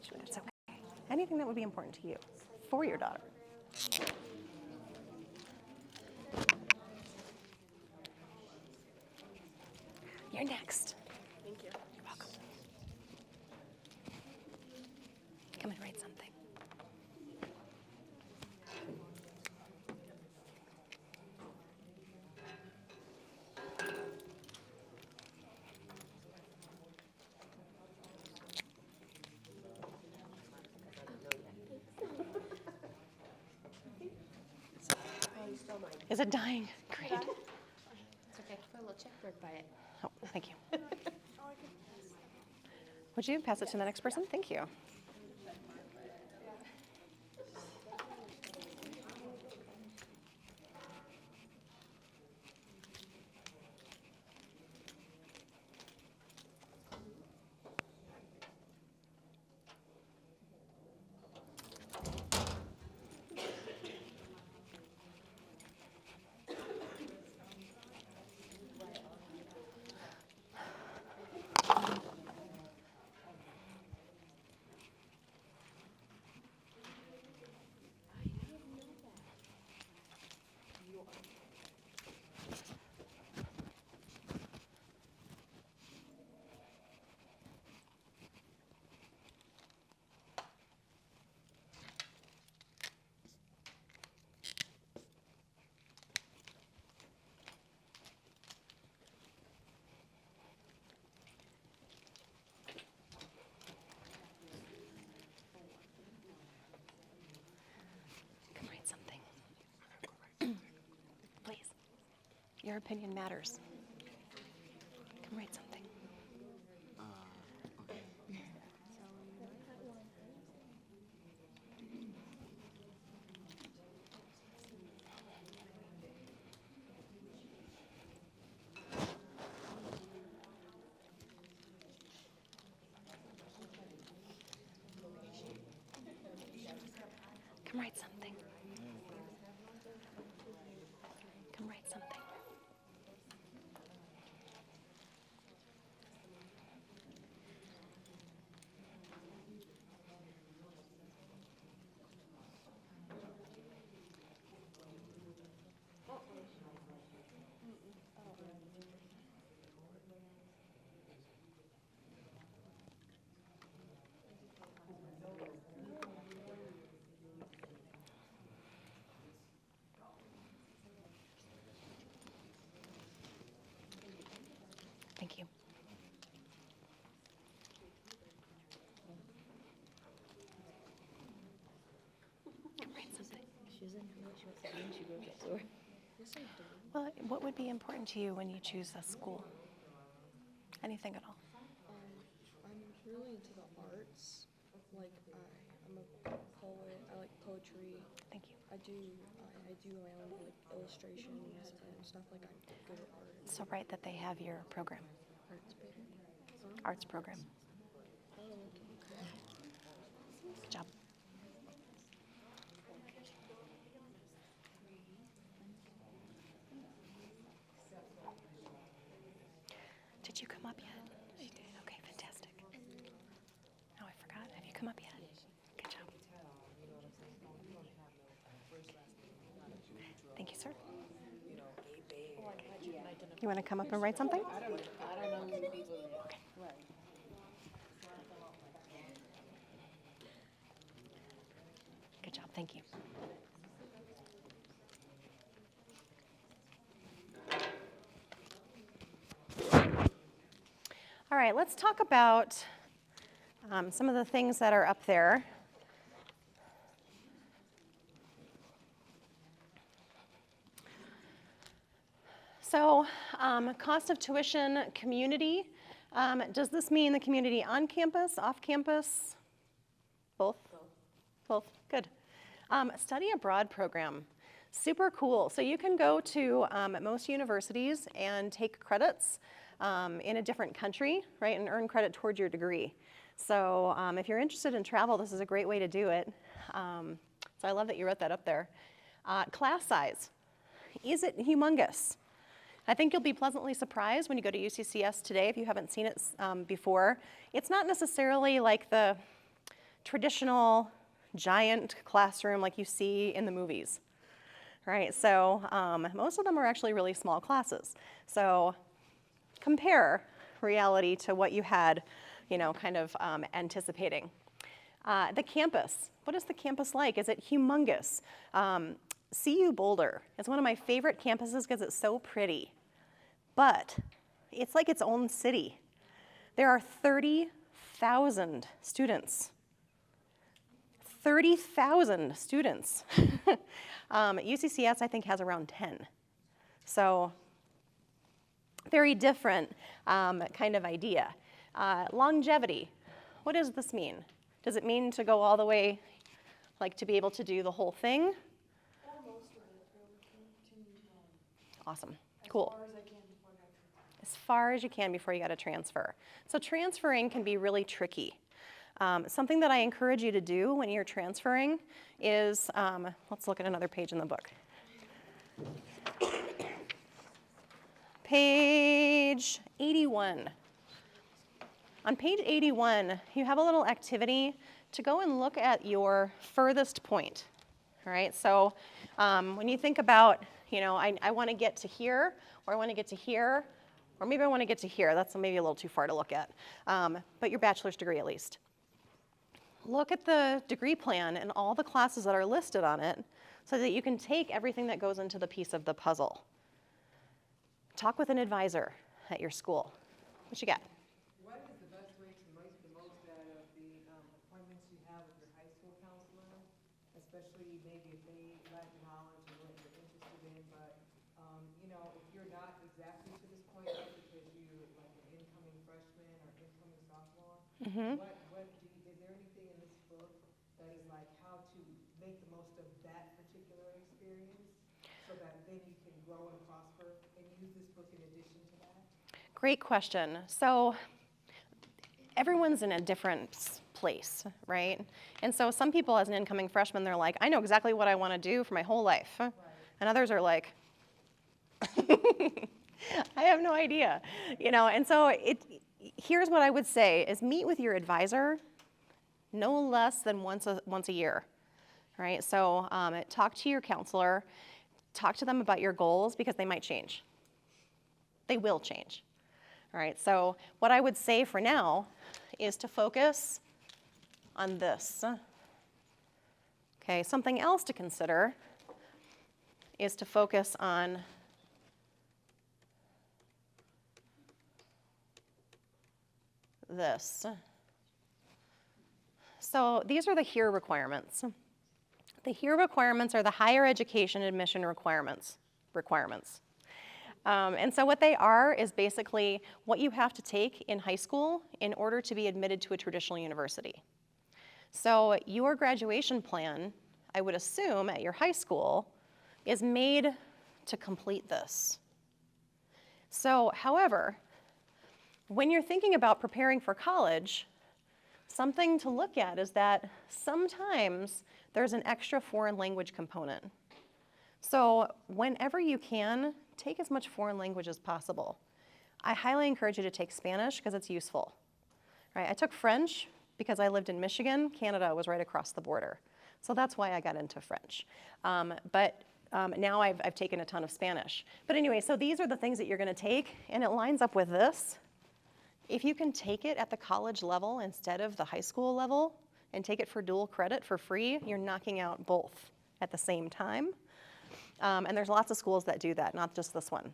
Sure, it's okay. Anything that would be important to you for your daughter. You're next. Thank you. You're welcome. Come and write something. Oh, you stole mine. Is it dying? Great. It's okay. Put a little check mark by it. Oh, thank you. Would you pass it to the next person? Thank you. Come write something. Please. Your opinion matters. Come write something. Come write something. Come write something. She wants to eat, she goes next door. Yes, I do. Well, what would be important to you when you choose a school? Anything at all? I'm really into the arts. Like I'm a poet. I like poetry. Thank you. I do my own like illustrations and stuff. Like I'm good at art. So right that they have your program, Arts paper. arts program. Oh, okay. Good job. Did you come up yet? You did. Okay, fantastic. Oh, I forgot. Have you come up yet? Good job. Thank you, sir. You want to come up and write something? I don't know who the people are. Okay. Right. Good job. Thank you. All right, let's talk about some of the things that are up there. So, cost of tuition, community. Does this mean the community on campus, off campus? Both? Both, good. Study abroad program, super cool. So you can go to most universities and take credits in a different country, right, and earn credit towards your degree. So if you're interested in travel, this is a great way to do it. So I love that you wrote that up there. Class size, is it humongous? I think you'll be pleasantly surprised when you go to UCCS today if you haven't seen it before. It's not necessarily like the traditional giant classroom like you see in the movies, right? So most of them are actually really small classes. So compare reality to what you had, you know, kind of anticipating. The campus, what is the campus like? Is it humongous? CU Boulder is one of my favorite campuses because it's so pretty, but it's like its own city. There are 30,000 students. 30,000 students. UCCS, I think, has around 10. So very different kind of idea. Longevity, what does this mean? Does it mean to go all the way, like to be able to do the whole thing? Awesome, cool. As far as you can before you got to transfer. So transferring can be really tricky. Something that I encourage you to do when you're transferring is, let's look at another page in the book. Page 81. On page 81, you have a little activity to go and look at your furthest point. All right, so when you think about, you know, I want to get to here, or I want to get to here, or maybe I want to get to here. That's maybe a little too far to look at, but your bachelor's degree at least. Look at the degree plan and all the classes that are listed on it so that you can take everything that goes into the piece of the puzzle. Talk with an advisor at your school. What you got? What is the best way to make the most out of the appointments you have with your high school counselor, especially maybe if they lack knowledge of what you're interested in, but you know, if you're not exactly to this point yet because you're like an incoming freshman or incoming sophomore, is there anything in this book that is like how to make the most of that particular experience so that then you can grow and prosper and use this book in addition to that? Great question. So everyone's in a different place, right? And so some people as an incoming freshman, they're like, I know exactly what I want to do for my whole life. Right. And others are like, I have no idea, you know? And so here's what I would say is meet with your advisor no less than once a year, right? So talk to your counselor, talk to them about your goals because they might change. They will change. All right, so what I would say for now is to focus on this. Okay, something else to consider is to focus on this. So these are the here requirements. The HERE requirements are the higher education admission requirements. And so what they are is basically what you have to take in high school in order to be admitted to a traditional university. So your graduation plan, I would assume at your high school, is made to complete this. So, however, when you're thinking about preparing for college, something to look at is that sometimes there's an extra foreign language component. So whenever you can, take as much foreign language as possible. I highly encourage you to take Spanish because it's useful. Right? I took French because I lived in Michigan. Canada was right across the border. So that's why I got into French. Now I've taken a ton of Spanish. But anyway, so these are the things that you're going to take, and it lines up with this. If you can take it at the college level instead of the high school level and take it for dual credit for free, you're knocking out both at the same time. And there's lots of schools that do that, not just this one.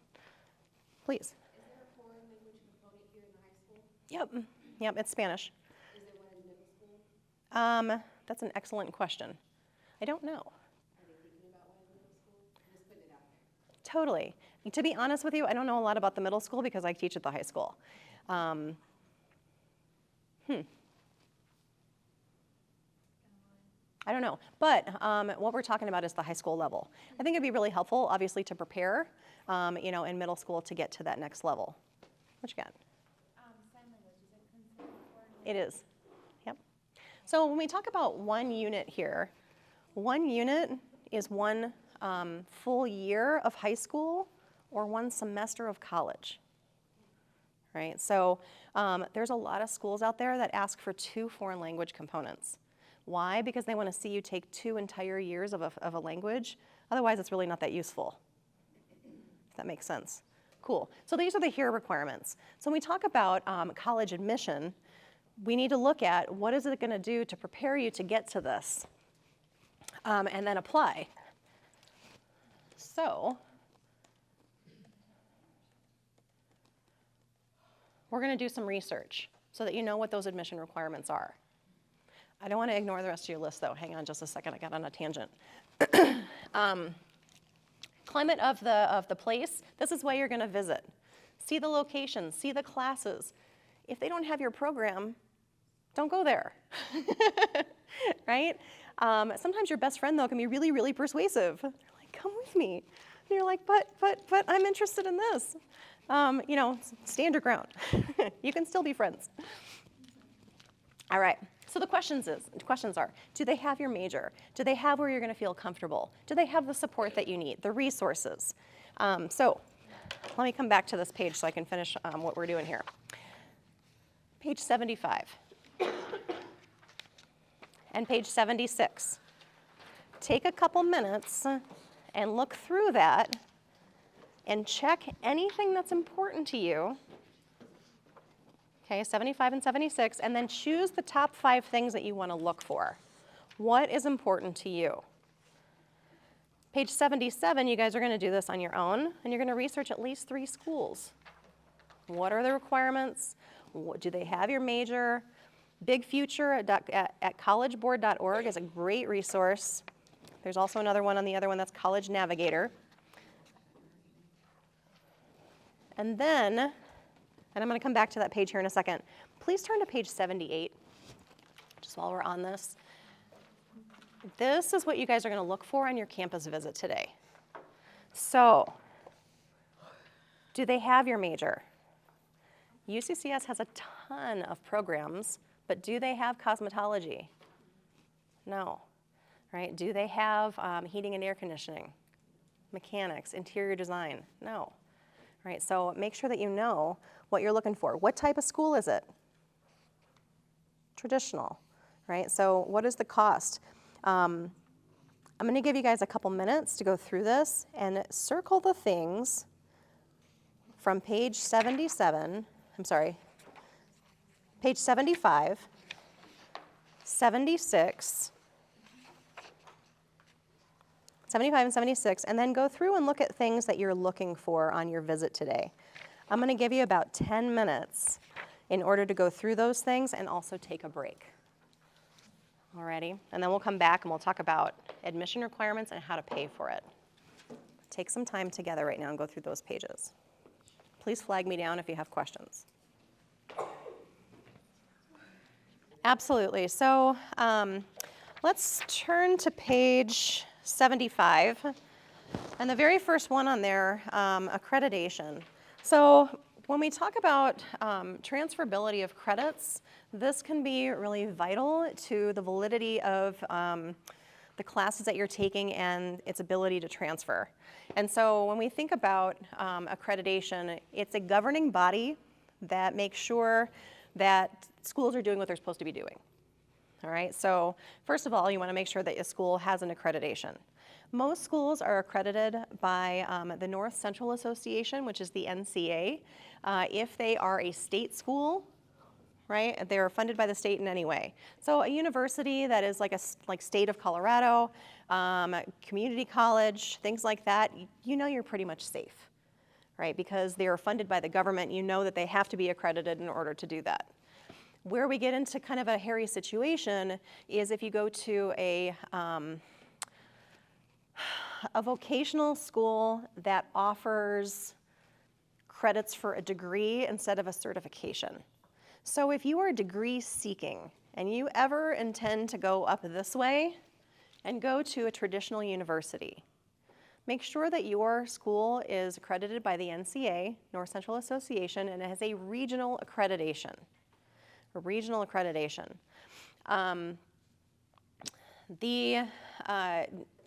Please. Is there a foreign language component here in the high school? Yep, it's Spanish. Is there one in middle school? That's an excellent question. I don't know. Are they thinking about one in middle school? I'm just putting it out there. Totally. To be honest with you, I don't know a lot about the middle school because I teach at the high school. I don't know, but what we're talking about is the high school level. I think it'd be really helpful, obviously, to prepare, in middle school to get to that next level. What you got? Sign language, is it considered foreign language? It is. Yep. So when we talk about 1 unit here, 1 unit is 1 full year of high school or 1 semester of college. Right? So there's a lot of schools out there that ask for 2 foreign language components. Why? Because they want to see you take 2 entire years of a language. Otherwise, it's really not that useful. If that makes sense. Cool. So these are the HERE requirements. So when we talk about college admission, we need to look at what is it going to do to prepare you to get to this, and then apply. So we're going to do some research so that you know what those admission requirements are. I don't want to ignore the rest of your list, though. Hang on just a second. I got on a tangent. Climate of the place. This is why you're going to visit. See the location. See the classes. If they don't have your program, don't go there. Right? Sometimes your best friend, though, can be really, really persuasive. They're like, come with me. And you're like, but I'm interested in this. Stand your ground. You can still be friends. All right. So the questions are, do they have your major? Do they have where you're going to feel comfortable? Do they have the support that you need, the resources? So let me come back to this page so I can finish what we're doing here. Page 75 and page 76. Take a couple minutes and look through that and check anything that's important to you. Okay, 75 and 76, and then choose the top 5 things that you want to look for. What is important to you? Page 77, you guys are going to do this on your own, and you're going to research at least 3 schools. What are the requirements? Do they have your major? Big Future at collegeboard.org is a great resource. There's also another one on the other one that's College Navigator. And then, and I'm going to come back to that page here in a second. Please turn to page 78, just while we're on this. This is what you guys are going to look for on your campus visit today. So, do they have your major? UCCS has a ton of programs, but do they have cosmetology? No. Right? Do they have heating and air conditioning? Mechanics, interior design? No. Right? So make sure that you know what you're looking for. What type of school is it? Traditional, right? So what is the cost? I'm going to give you guys a couple minutes to go through this and circle the things from page 77, page 75, 76, 75 and 76, and then go through and look at things that you're looking for on your visit today. I'm going to give you about 10 minutes in order to go through those things and also take a break. Alrighty, and then we'll come back and we'll talk about admission requirements and how to pay for it. Take some time together right now and go through those pages. Please flag me down if you have questions. Absolutely. So let's turn to page 75. And the very first one on there, accreditation. So when we talk about transferability of credits, this can be really vital to the validity of the classes that you're taking and its ability to transfer. And so when we think about accreditation, it's a governing body that makes sure that schools are doing what they're supposed to be doing. All right, so first of all, you want to make sure that a school has an accreditation. Most schools are accredited by the North Central Association, which is the NCA. If they are a state school, right, they're funded by the state in any way. So a university that is like state of Colorado, community college, things like that, you know you're pretty much safe, right? Because they are funded by the government, you know that they have to be accredited in order to do that. Where we get into kind of a hairy situation is if you go to a vocational school that offers credits for a degree instead of a certification. So if you are degree seeking and you ever intend to go up this way and go to a traditional university, make sure that your school is accredited by the NCA, North Central Association, and it has a regional accreditation. A regional accreditation.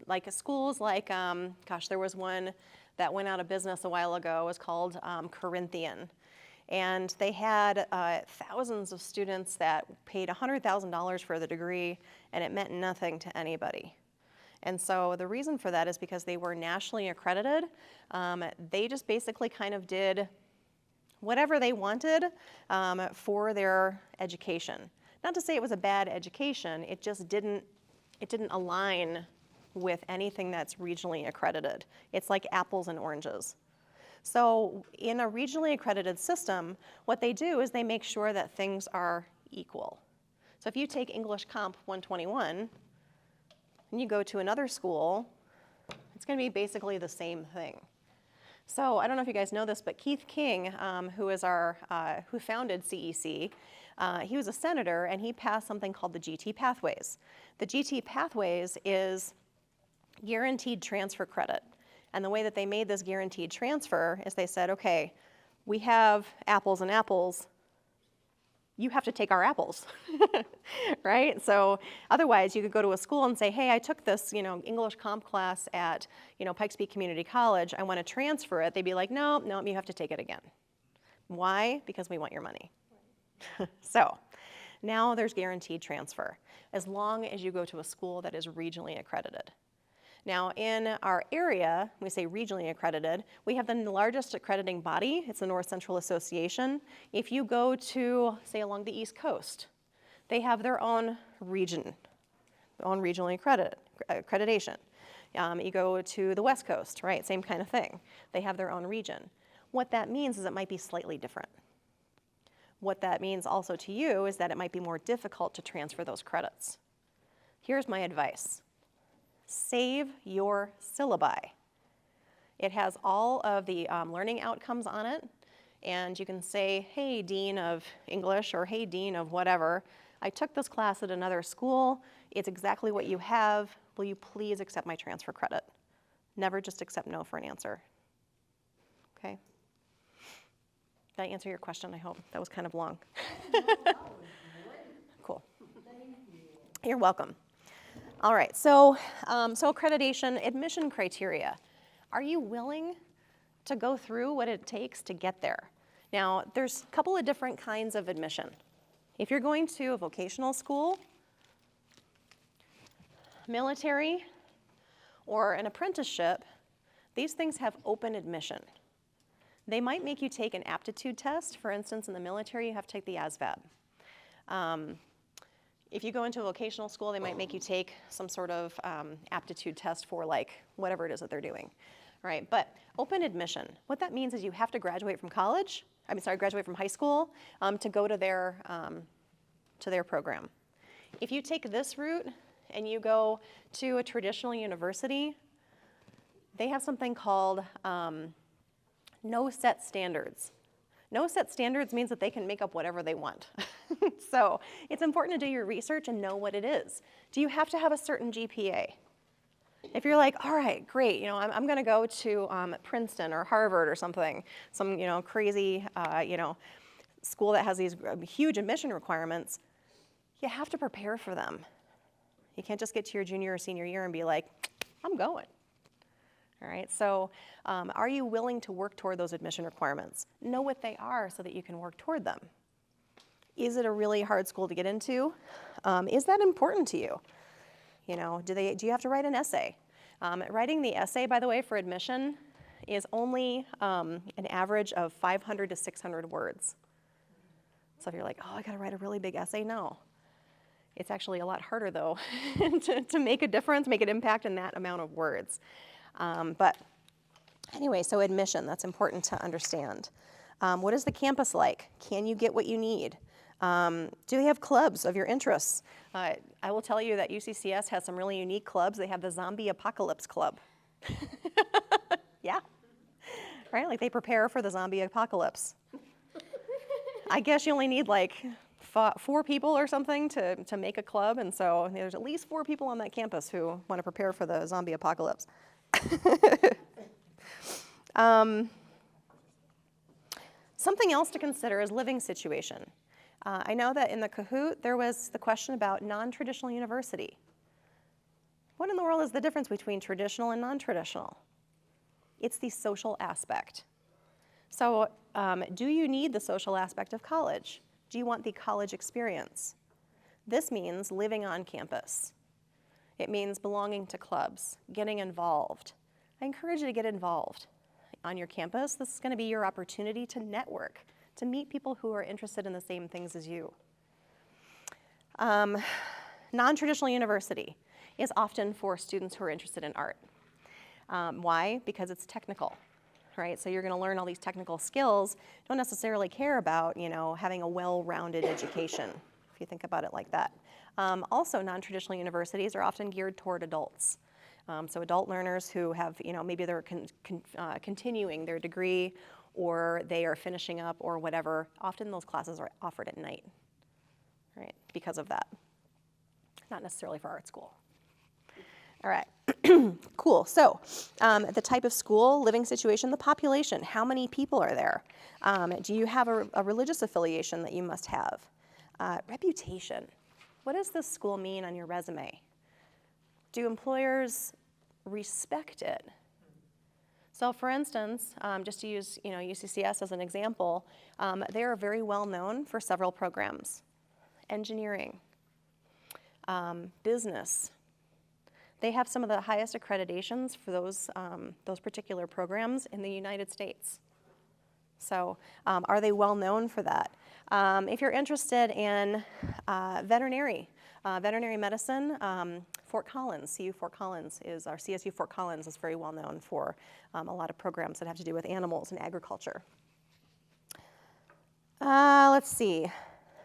Like schools like, gosh, there was one that went out of business a while ago. It was called Corinthian. And they had thousands of students that paid $100,000 for the degree, and it meant nothing to anybody. And so the reason for that is because they were nationally accredited. They just basically kind of did whatever they wanted for their education. Not to say it was a bad education, it just didn't align with anything that's regionally accredited. It's like apples and oranges. So in a regionally accredited system, what they do is they make sure that things are equal. So if you take English Comp 121 and you go to another school, it's going to be basically the same thing. So I don't know if you guys know this, but Keith King, who founded CEC, he was a senator and he passed something called the GT Pathways. The GT Pathways is guaranteed transfer credit. And the way that they made this guaranteed transfer is they said, okay, we have apples and apples, you have to take our apples, right? So otherwise you could go to a school and say, hey, I took this, English comp class at, Pikes Peak Community College, I want to transfer it. They'd be like, no, you have to take it again. Why? Because we want your money. So now there's guaranteed transfer, as long as you go to a school that is regionally accredited. Now in our area, we say regionally accredited, we have the largest accrediting body, it's the North Central Association. If you go to, say, along the East Coast, they have their own region, their own regionally accreditation. You go to the West Coast, right, same kind of thing. They have their own region. What that means is it might be slightly different. What that means also to you is that it might be more difficult to transfer those credits. Here's my advice. Save your syllabi. It has all of the learning outcomes on it, and you can say, hey, Dean of English, or hey, Dean of whatever, I took this class at another school, it's exactly what you have, will you please accept my transfer credit? Never just accept no for an answer. Okay? Did I answer your question, I hope? That was kind of long. Cool. You're welcome. All right, so accreditation, admission criteria. Are you willing to go through what it takes to get there? Now, there's a couple of different kinds of admission. If you're going to a vocational school, military, or an apprenticeship, these things have open admission. They might make you take an aptitude test. For instance, in the military, you have to take the ASVAB. If you go into a vocational school, they might make you take some sort of aptitude test for whatever it is that they're doing, right? But open admission, what that means is you have to graduate from graduate from high school to go to their program. If you take this route and you go to a traditional university, they have something called no set standards. No set standards means that they can make up whatever they want. So it's important to do your research and know what it is. Do you have to have a certain GPA? If you're like, all right, great, I'm going to go to Princeton or Harvard or something, some crazy school that has these huge admission requirements, you have to prepare for them. You can't just get to your junior or senior year and be like, I'm going. All right, so are you willing to work toward those admission requirements? Know what they are so that you can work toward them. Is it a really hard school to get into? Is that important to you? Do you have to write an essay? Writing the essay, by the way, for admission is only an average of 500 to 600 words. So if you're like, oh, I gotta write a really big essay, no. It's actually a lot harder, though, to make a difference, make an impact in that amount of words. But anyway, so admission, that's important to understand. What is the campus like? Can you get what you need? Do they have clubs of your interests? I will tell you that UCCS has some really unique clubs. They have the Zombie Apocalypse Club. Yeah, right? Like they prepare for the zombie apocalypse. I guess you only need like 4 people or something to make a club, and so there's at least 4 people on that campus who want to prepare for the zombie apocalypse. Something else to consider is living situation. I know that in the Kahoot, there was the question about non-traditional university. What in the world is the difference between traditional and non-traditional? It's the social aspect. So do you need the social aspect of college? Do you want the college experience? This means living on campus. It means belonging to clubs, getting involved. I encourage you to get involved on your campus. This is going to be your opportunity to network, to meet people who are interested in the same things as you. Non-traditional university is often for students who are interested in art. Why? Because it's technical, right? So you're going to learn all these technical skills. Don't necessarily care about, having a well-rounded education, if you think about it like that. Also, non-traditional universities are often geared toward adults. So adult learners who have, maybe they're continuing their degree or they are finishing up or whatever. Often those classes are offered at night, right? Because of that. Not necessarily for art school. All right, cool. So the type of school, living situation, the population, how many people are there? Do you have a religious affiliation that you must have? Reputation. What does this school mean on your resume? Do employers respect it? So for instance, just to use UCCS as an example, they are very well known for several programs. Engineering, business. They have some of the highest accreditations for those particular programs in the United States. So are they well known for that? If you're interested in veterinary medicine, Fort Collins, CSU Fort Collins is very well known for a lot of programs that have to do with animals and agriculture. Let's see.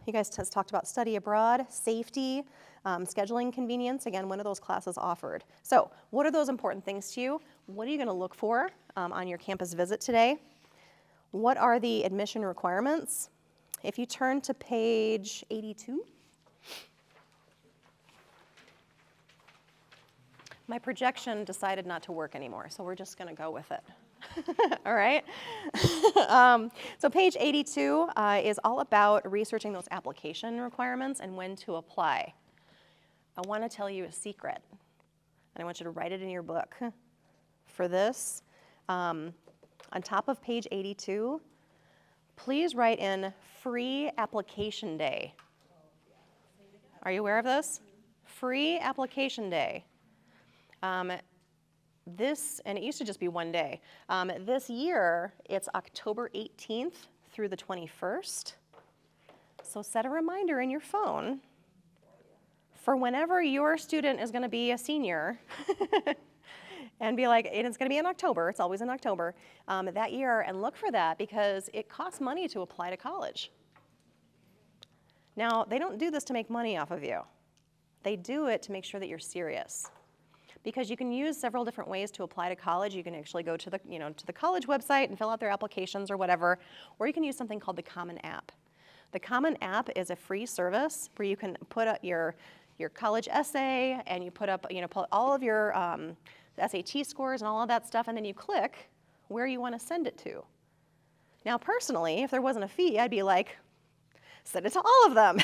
You guys just talked about study abroad, safety, scheduling convenience. Again, when are those classes offered? So what are those important things to you? What are you going to look for on your campus visit today? What are the admission requirements? If you turn to page 82, my projection decided not to work anymore, so we're just going to go with it. All right? So page 82 is all about researching those application requirements and when to apply. I want to tell you a secret, and I want you to write it in your book. For this, on top of page 82, please write in free application day. Are you aware of this? Free application day. This, and it used to just be one day. This year, it's October 18th through the 21st. So set a reminder in your phone for whenever your student is going to be a senior and be like, and it's going to be in October, it's always in October, that year, and look for that because it costs money to apply to college. Now, they don't do this to make money off of you. They do it to make sure that you're serious. Because you can use several different ways to apply to college. You can actually go to the, to the college website and fill out their applications or whatever, or you can use something called the Common App. The Common App is a free service where you can put up your college essay and you put up, put all of your SAT scores and all of that stuff, and then you click where you want to send it to. Now, personally, if there wasn't a fee, I'd be like, send it to all of them.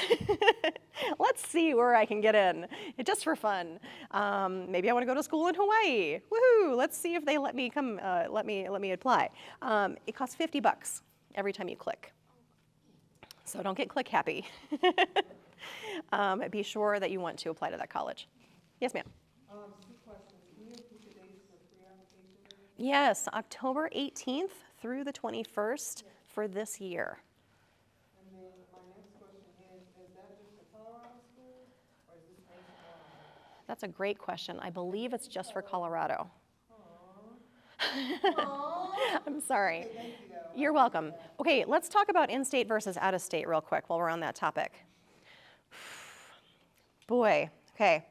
Let's see where I can get in, just for fun. Maybe I want to go to school in Hawaii. Woohoo! Let's see if they let me come. Let me apply. It costs $50 every time you click. So don't get click happy. Be sure that you want to apply to that college. Yes, ma'am. 2 questions. Can you repeat the dates for pre-application? Yes, October 18th through the 21st for this year. And then my next question is that just for Colorado schools, or is this nationwide? That's a great question. I believe it's just for Colorado. I'm sorry. You're welcome. Okay, let's talk about in-state versus out-of-state real quick while we're on that topic. Boy, okay.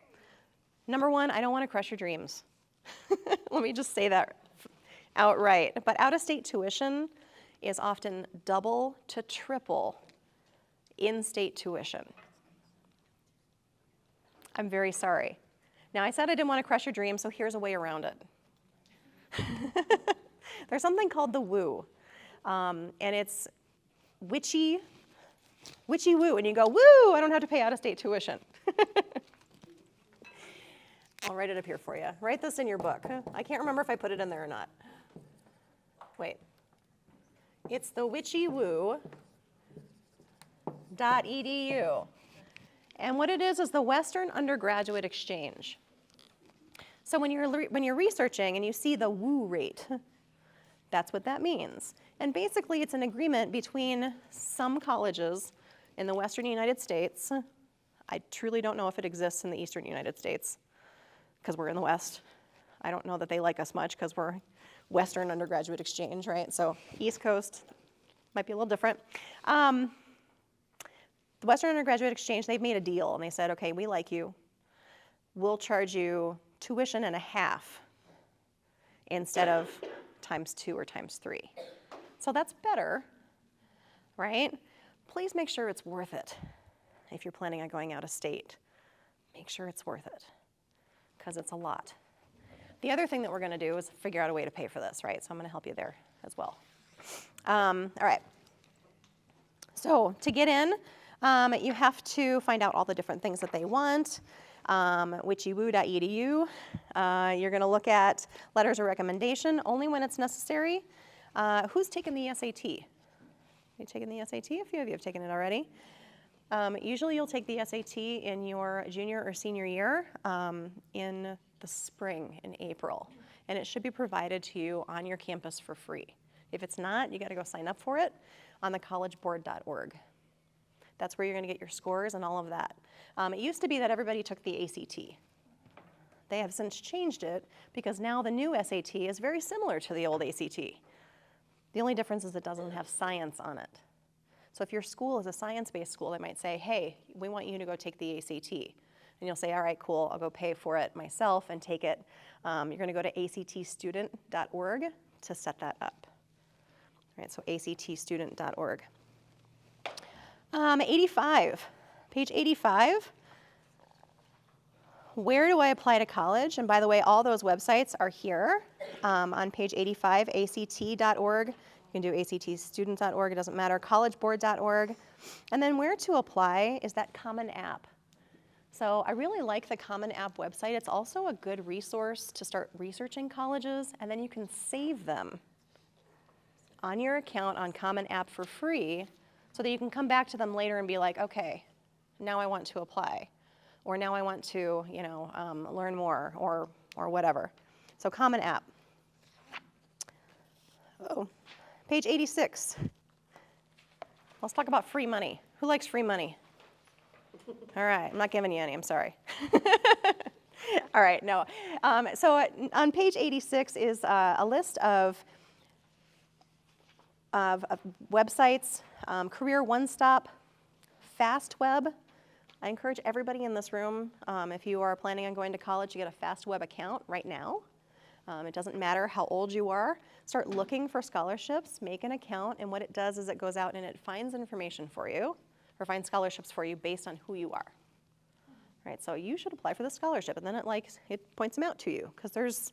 Number one, I don't want to crush your dreams. Let me just say that outright. But out-of-state tuition is often double to triple in-state tuition. I'm very sorry. Now, I said I didn't want to crush your dreams, so here's a way around it. There's something called the woo, and it's witchy woo, and you go, woo, I don't have to pay out-of-state tuition. I'll write it up here for you. Write this in your book. I can't remember if I put it in there or not. Wait. It's the witchywoo.edu. And what it is the Western Undergraduate Exchange. So when you're researching and you see the woo rate, that's what that means. And basically it's an agreement between some colleges in the Western United States. I truly don't know if it exists in the Eastern United States because we're in the West. I don't know that they like us much because we're Western Undergraduate Exchange, right? So East Coast might be a little different. The Western Undergraduate Exchange, they've made a deal and they said, okay, we like you. We'll charge you tuition and a half instead of ×2 or ×3. So that's better, right? Please make sure it's worth it. If you're planning on going out of state, make sure it's worth it because it's a lot. The other thing that we're going to do is figure out a way to pay for this, right? So I'm going to help you there as well. All right. So to get in, you have to find out all the different things that they want. Witchywoo.edu. You're going to look at letters of recommendation only when it's necessary. Who's taken the SAT? You taken the SAT? A few of you have taken it already. Usually you'll take the SAT in your junior or senior year in the spring, in April. And it should be provided to you on your campus for free. If it's not, you got to go sign up for it on the collegeboard.org. That's where you're going to get your scores and all of that. It used to be that everybody took the ACT. They have since changed it because now the new SAT is very similar to the old ACT. The only difference is it doesn't have science on it. So if your school is a science-based school, they might say, hey, we want you to go take the ACT. And you'll say, all right, cool, I'll go pay for it myself and take it. You're going to go to actstudent.org to set that up. All right, so actstudent.org. 85, page 85. Where do I apply to college? And by the way, all those websites are here on page 85, act.org. You can do actstudent.org, it doesn't matter, collegeboard.org. And then where to apply is that Common App. So I really like the Common App website. It's also a good resource to start researching colleges, and then you can save them on your account on Common App for free so that you can come back to them later and be like, okay, now I want to apply. Or now I want to, learn more, or whatever. So Common App. Oh, page 86. Let's talk about free money. Who likes free money? All right, I'm not giving you any, I'm sorry. All right, no. So on page 86 is a list of websites, Career One Stop, FastWeb, I encourage everybody in this room, if you are planning on going to college, to get a fast web account right now. It doesn't matter how old you are. Start looking for scholarships, make an account, and what it does is it goes out and it finds information for you, or finds scholarships for you based on who you are. Right, so you should apply for the scholarship, and then it points them out to you, because there's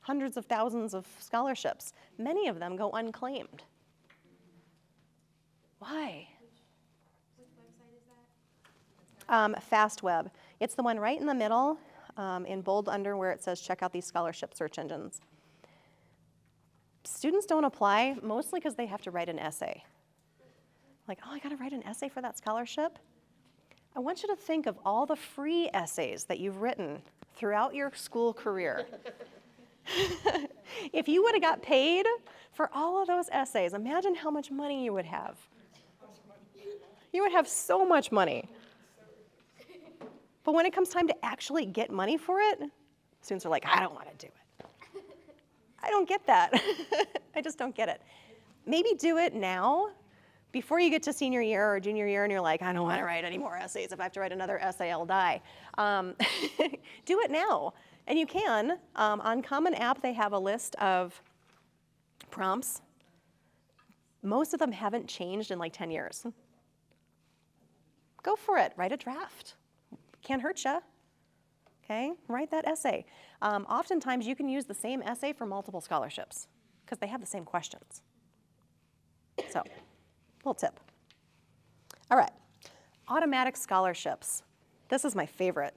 hundreds of thousands of scholarships. Many of them go unclaimed. Why? Which website is that? FastWeb. It's the one right in the middle, in bold under where it says check out these scholarship search engines. Students don't apply mostly because they have to write an essay. Like, oh, I gotta write an essay for that scholarship? I want you to think of all the free essays that you've written throughout your school career. If you would have got paid for all of those essays, imagine how much money you would have. You would have so much money. But when it comes time to actually get money for it, students are like, I don't want to do it. I don't get that. I just don't get it. Maybe do it now before you get to senior year or junior year and you're like, I don't want to write any more essays. If I have to write another essay, I'll die. Do it now. And you can. On Common App, they have a list of prompts. Most of them haven't changed in like 10 years. Go for it. Write a draft. Can't hurt you. Okay? Write that essay. Oftentimes, you can use the same essay for multiple scholarships because they have the same questions. So, little tip. All right. Automatic scholarships. This is my favorite.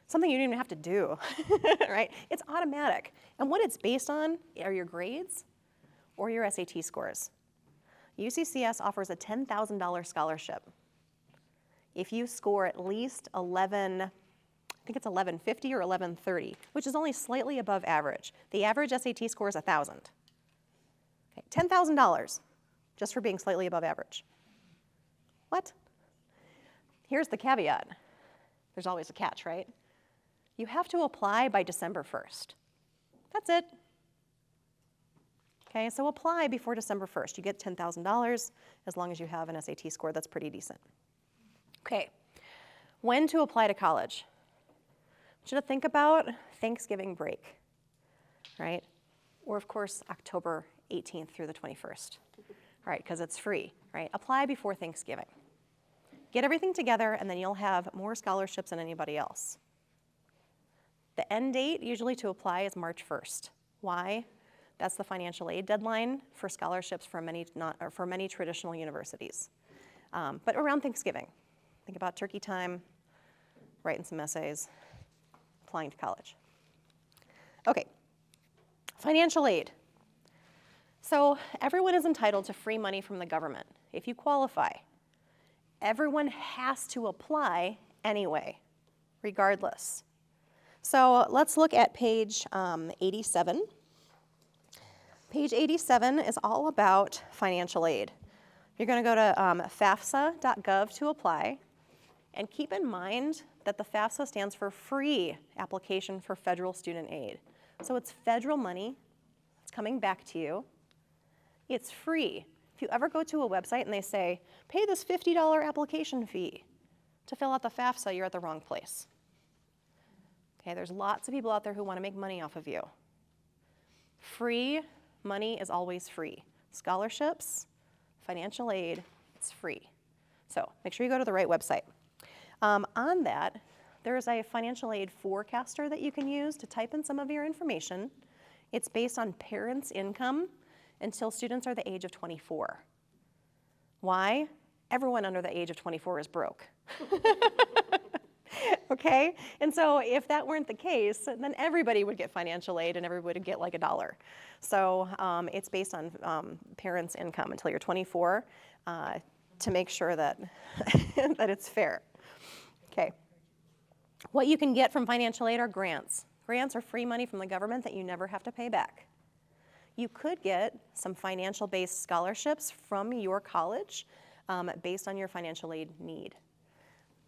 Something you don't even have to do, right? It's automatic. And what it's based on are your grades or your SAT scores. UCCS offers a $10,000 scholarship. If you score at least 11, I think it's 1150 or 1130, which is only slightly above average. The average SAT score is 1,000. Okay, $10,000 just for being slightly above average. What? Here's the caveat. There's always a catch, right? You have to apply by December 1st. That's it. Okay, so apply before December 1st. You get $10,000 as long as you have an SAT score that's pretty decent. Okay, when to apply to college? I want you to think about Thanksgiving break, right? Or of course, October 18th through the 21st, right? Because it's free, right? Apply before Thanksgiving. Get everything together and then you'll have more scholarships than anybody else. The end date usually to apply is March 1st. Why? That's the financial aid deadline for scholarships for many traditional universities. But around Thanksgiving, think about turkey time, writing some essays, applying to college. Okay, financial aid. So everyone is entitled to free money from the government if you qualify. Everyone has to apply anyway, regardless. So let's look at page 87. Page 87 is all about financial aid. You're going to go to fafsa.gov to apply. And keep in mind that the FAFSA stands for Free Application for Federal Student Aid. So it's federal money. It's coming back to you. It's free. If you ever go to a website and they say, pay this $50 application fee to fill out the FAFSA, you're at the wrong place. Okay, there's lots of people out there who want to make money off of you. Free money is always free. Scholarships, financial aid, it's free. So make sure you go to the right website. On that, there is a financial aid forecaster that you can use to type in some of your information. It's based on parents' income until students are the age of 24. Why? Everyone under the age of 24 is broke. Okay? And so if that weren't the case, then everybody would get financial aid and everybody would get like $1. So it's based on parents' income until you're 24 to make sure that, that it's fair. Okay. What you can get from financial aid are grants. Grants are free money from the government that you never have to pay back. You could get some financial-based scholarships from your college based on your financial aid need.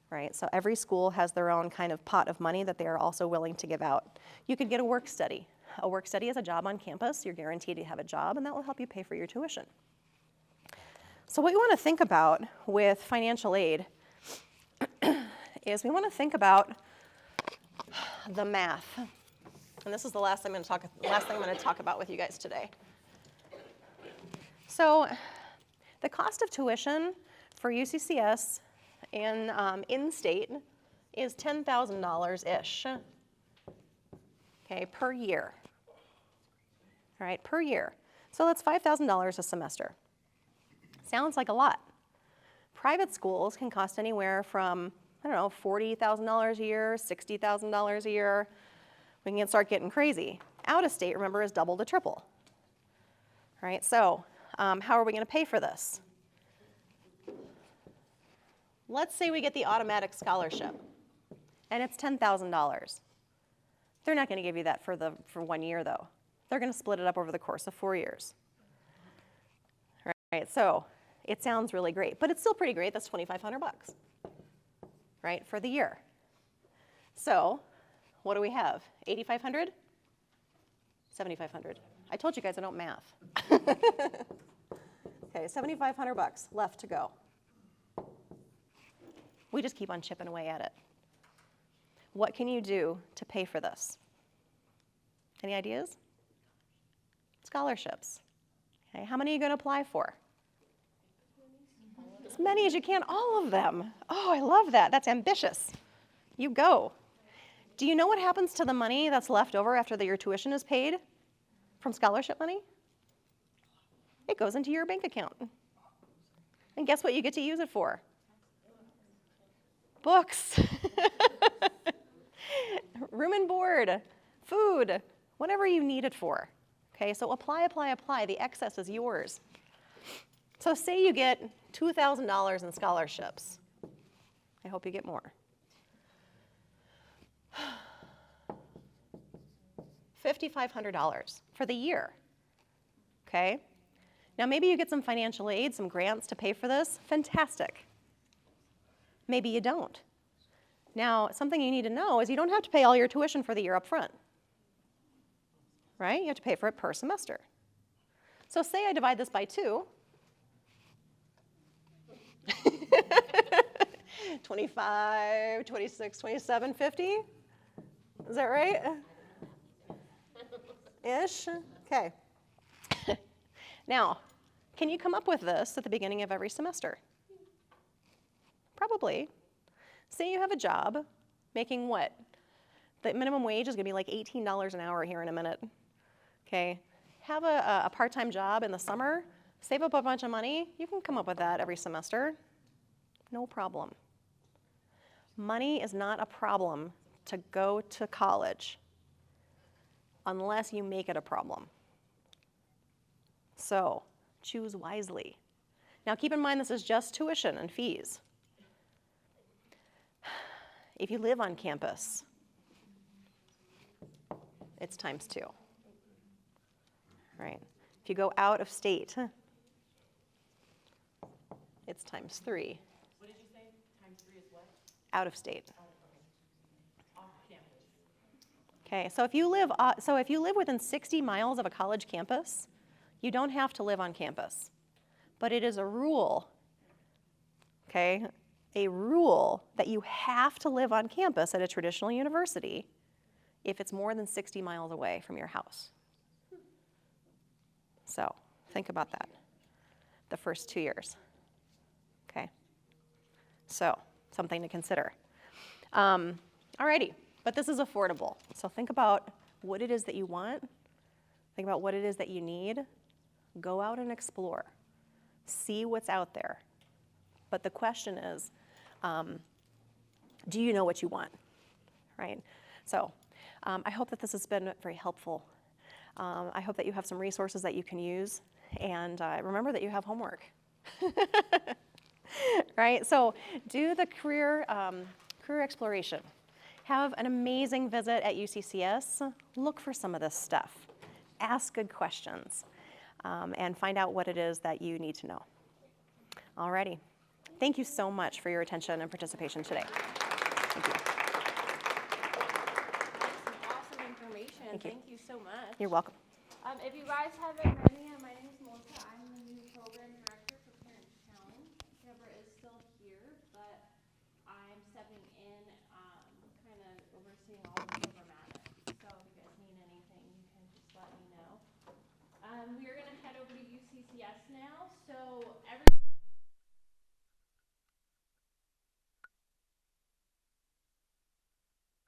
Right? So every school has their own kind of pot of money that they are also willing to give out. You could get a work study. A work study is a job on campus. You're guaranteed to have a job, and that will help you pay for your tuition. So what you want to think about with financial aid is we want to think about the math. And this is the last thing I'm going to talk about with you guys today. So the cost of tuition for UCCS in-state is $10,000-ish, okay, per year. All right, per year. So that's $5,000 a semester. Sounds like a lot. Private schools can cost anywhere from, I don't know, $40,000 a year, $60,000 a year. We can start getting crazy. Out of state, remember, is double to triple. All right, so how are we going to pay for this? Let's say we get the automatic scholarship, and it's $10,000. They're not going to give you that for 1 year, though. They're going to split it up over the course of 4 years. All right, so it sounds really great, but it's still pretty great. That's $2,500, right, for the year. So what do we have? 8,500? 7,500. I told you guys I don't math. Okay, $7,500 left to go. We just keep on chipping away at it. What can you do to pay for this? Any ideas? Scholarships. Okay, how many are you going to apply for? As many as you can, all of them. Oh, I love that. That's ambitious. You go. Do you know what happens to the money that's left over after your tuition is paid from scholarship money? It goes into your bank account. And guess what you get to use it for? Books. Room and board, food, whatever you need it for. Okay, so apply, apply, apply. The excess is yours. So say you get $2,000 in scholarships. I hope you get more. $5,500 for the year. Okay? Now maybe you get some financial aid, some grants to pay for this. Fantastic. Maybe you don't. Now, something you need to know is you don't have to pay all your tuition for the year up front. Right? You have to pay for it per semester. So say I divide this by 2. 25, 26, 27, 50? Is that right? Ish? Okay. Now, can you come up with this at the beginning of every semester? Probably. Say you have a job making what? The minimum wage is going to be like $18 an hour here in a minute. Okay? Have a part-time job in the summer, save up a bunch of money. You can come up with that every semester. No problem. Money is not a problem to go to college unless you make it a problem. So choose wisely. Now keep in mind this is just tuition and fees. If you live on campus, it's times 2. Right? If you go out of state, it's times 3. What did you say? Times 3 is what? Out of state. Off campus. Okay, so if you live within 60 miles of a college campus, you don't have to live on campus. But it is a rule, okay, a rule that you have to live on campus at a traditional university if it's more than 60 miles away from your house. So think about that the first 2 years. Okay, so something to consider. Alrighty, but this is affordable. So think about what it is that you want. Think about what it is that you need. Go out and explore. See what's out there. But the question is, do you know what you want, right? So I hope that this has been very helpful. I hope that you have some resources that you can use. And remember that you have homework. Right? So do the career exploration. Have an amazing visit at UCCS. Look for some of this stuff. Ask good questions. And find out what it is that you need to know. Alrighty. Thank you so much for your attention and participation today. Thank you. Some awesome information. Thank you so much. You're welcome. If you guys haven't met me, my name is Melissa. I'm the new program director for Parent Challenge. Deborah is still here, but I'm We are gonna head over to UCCS now. So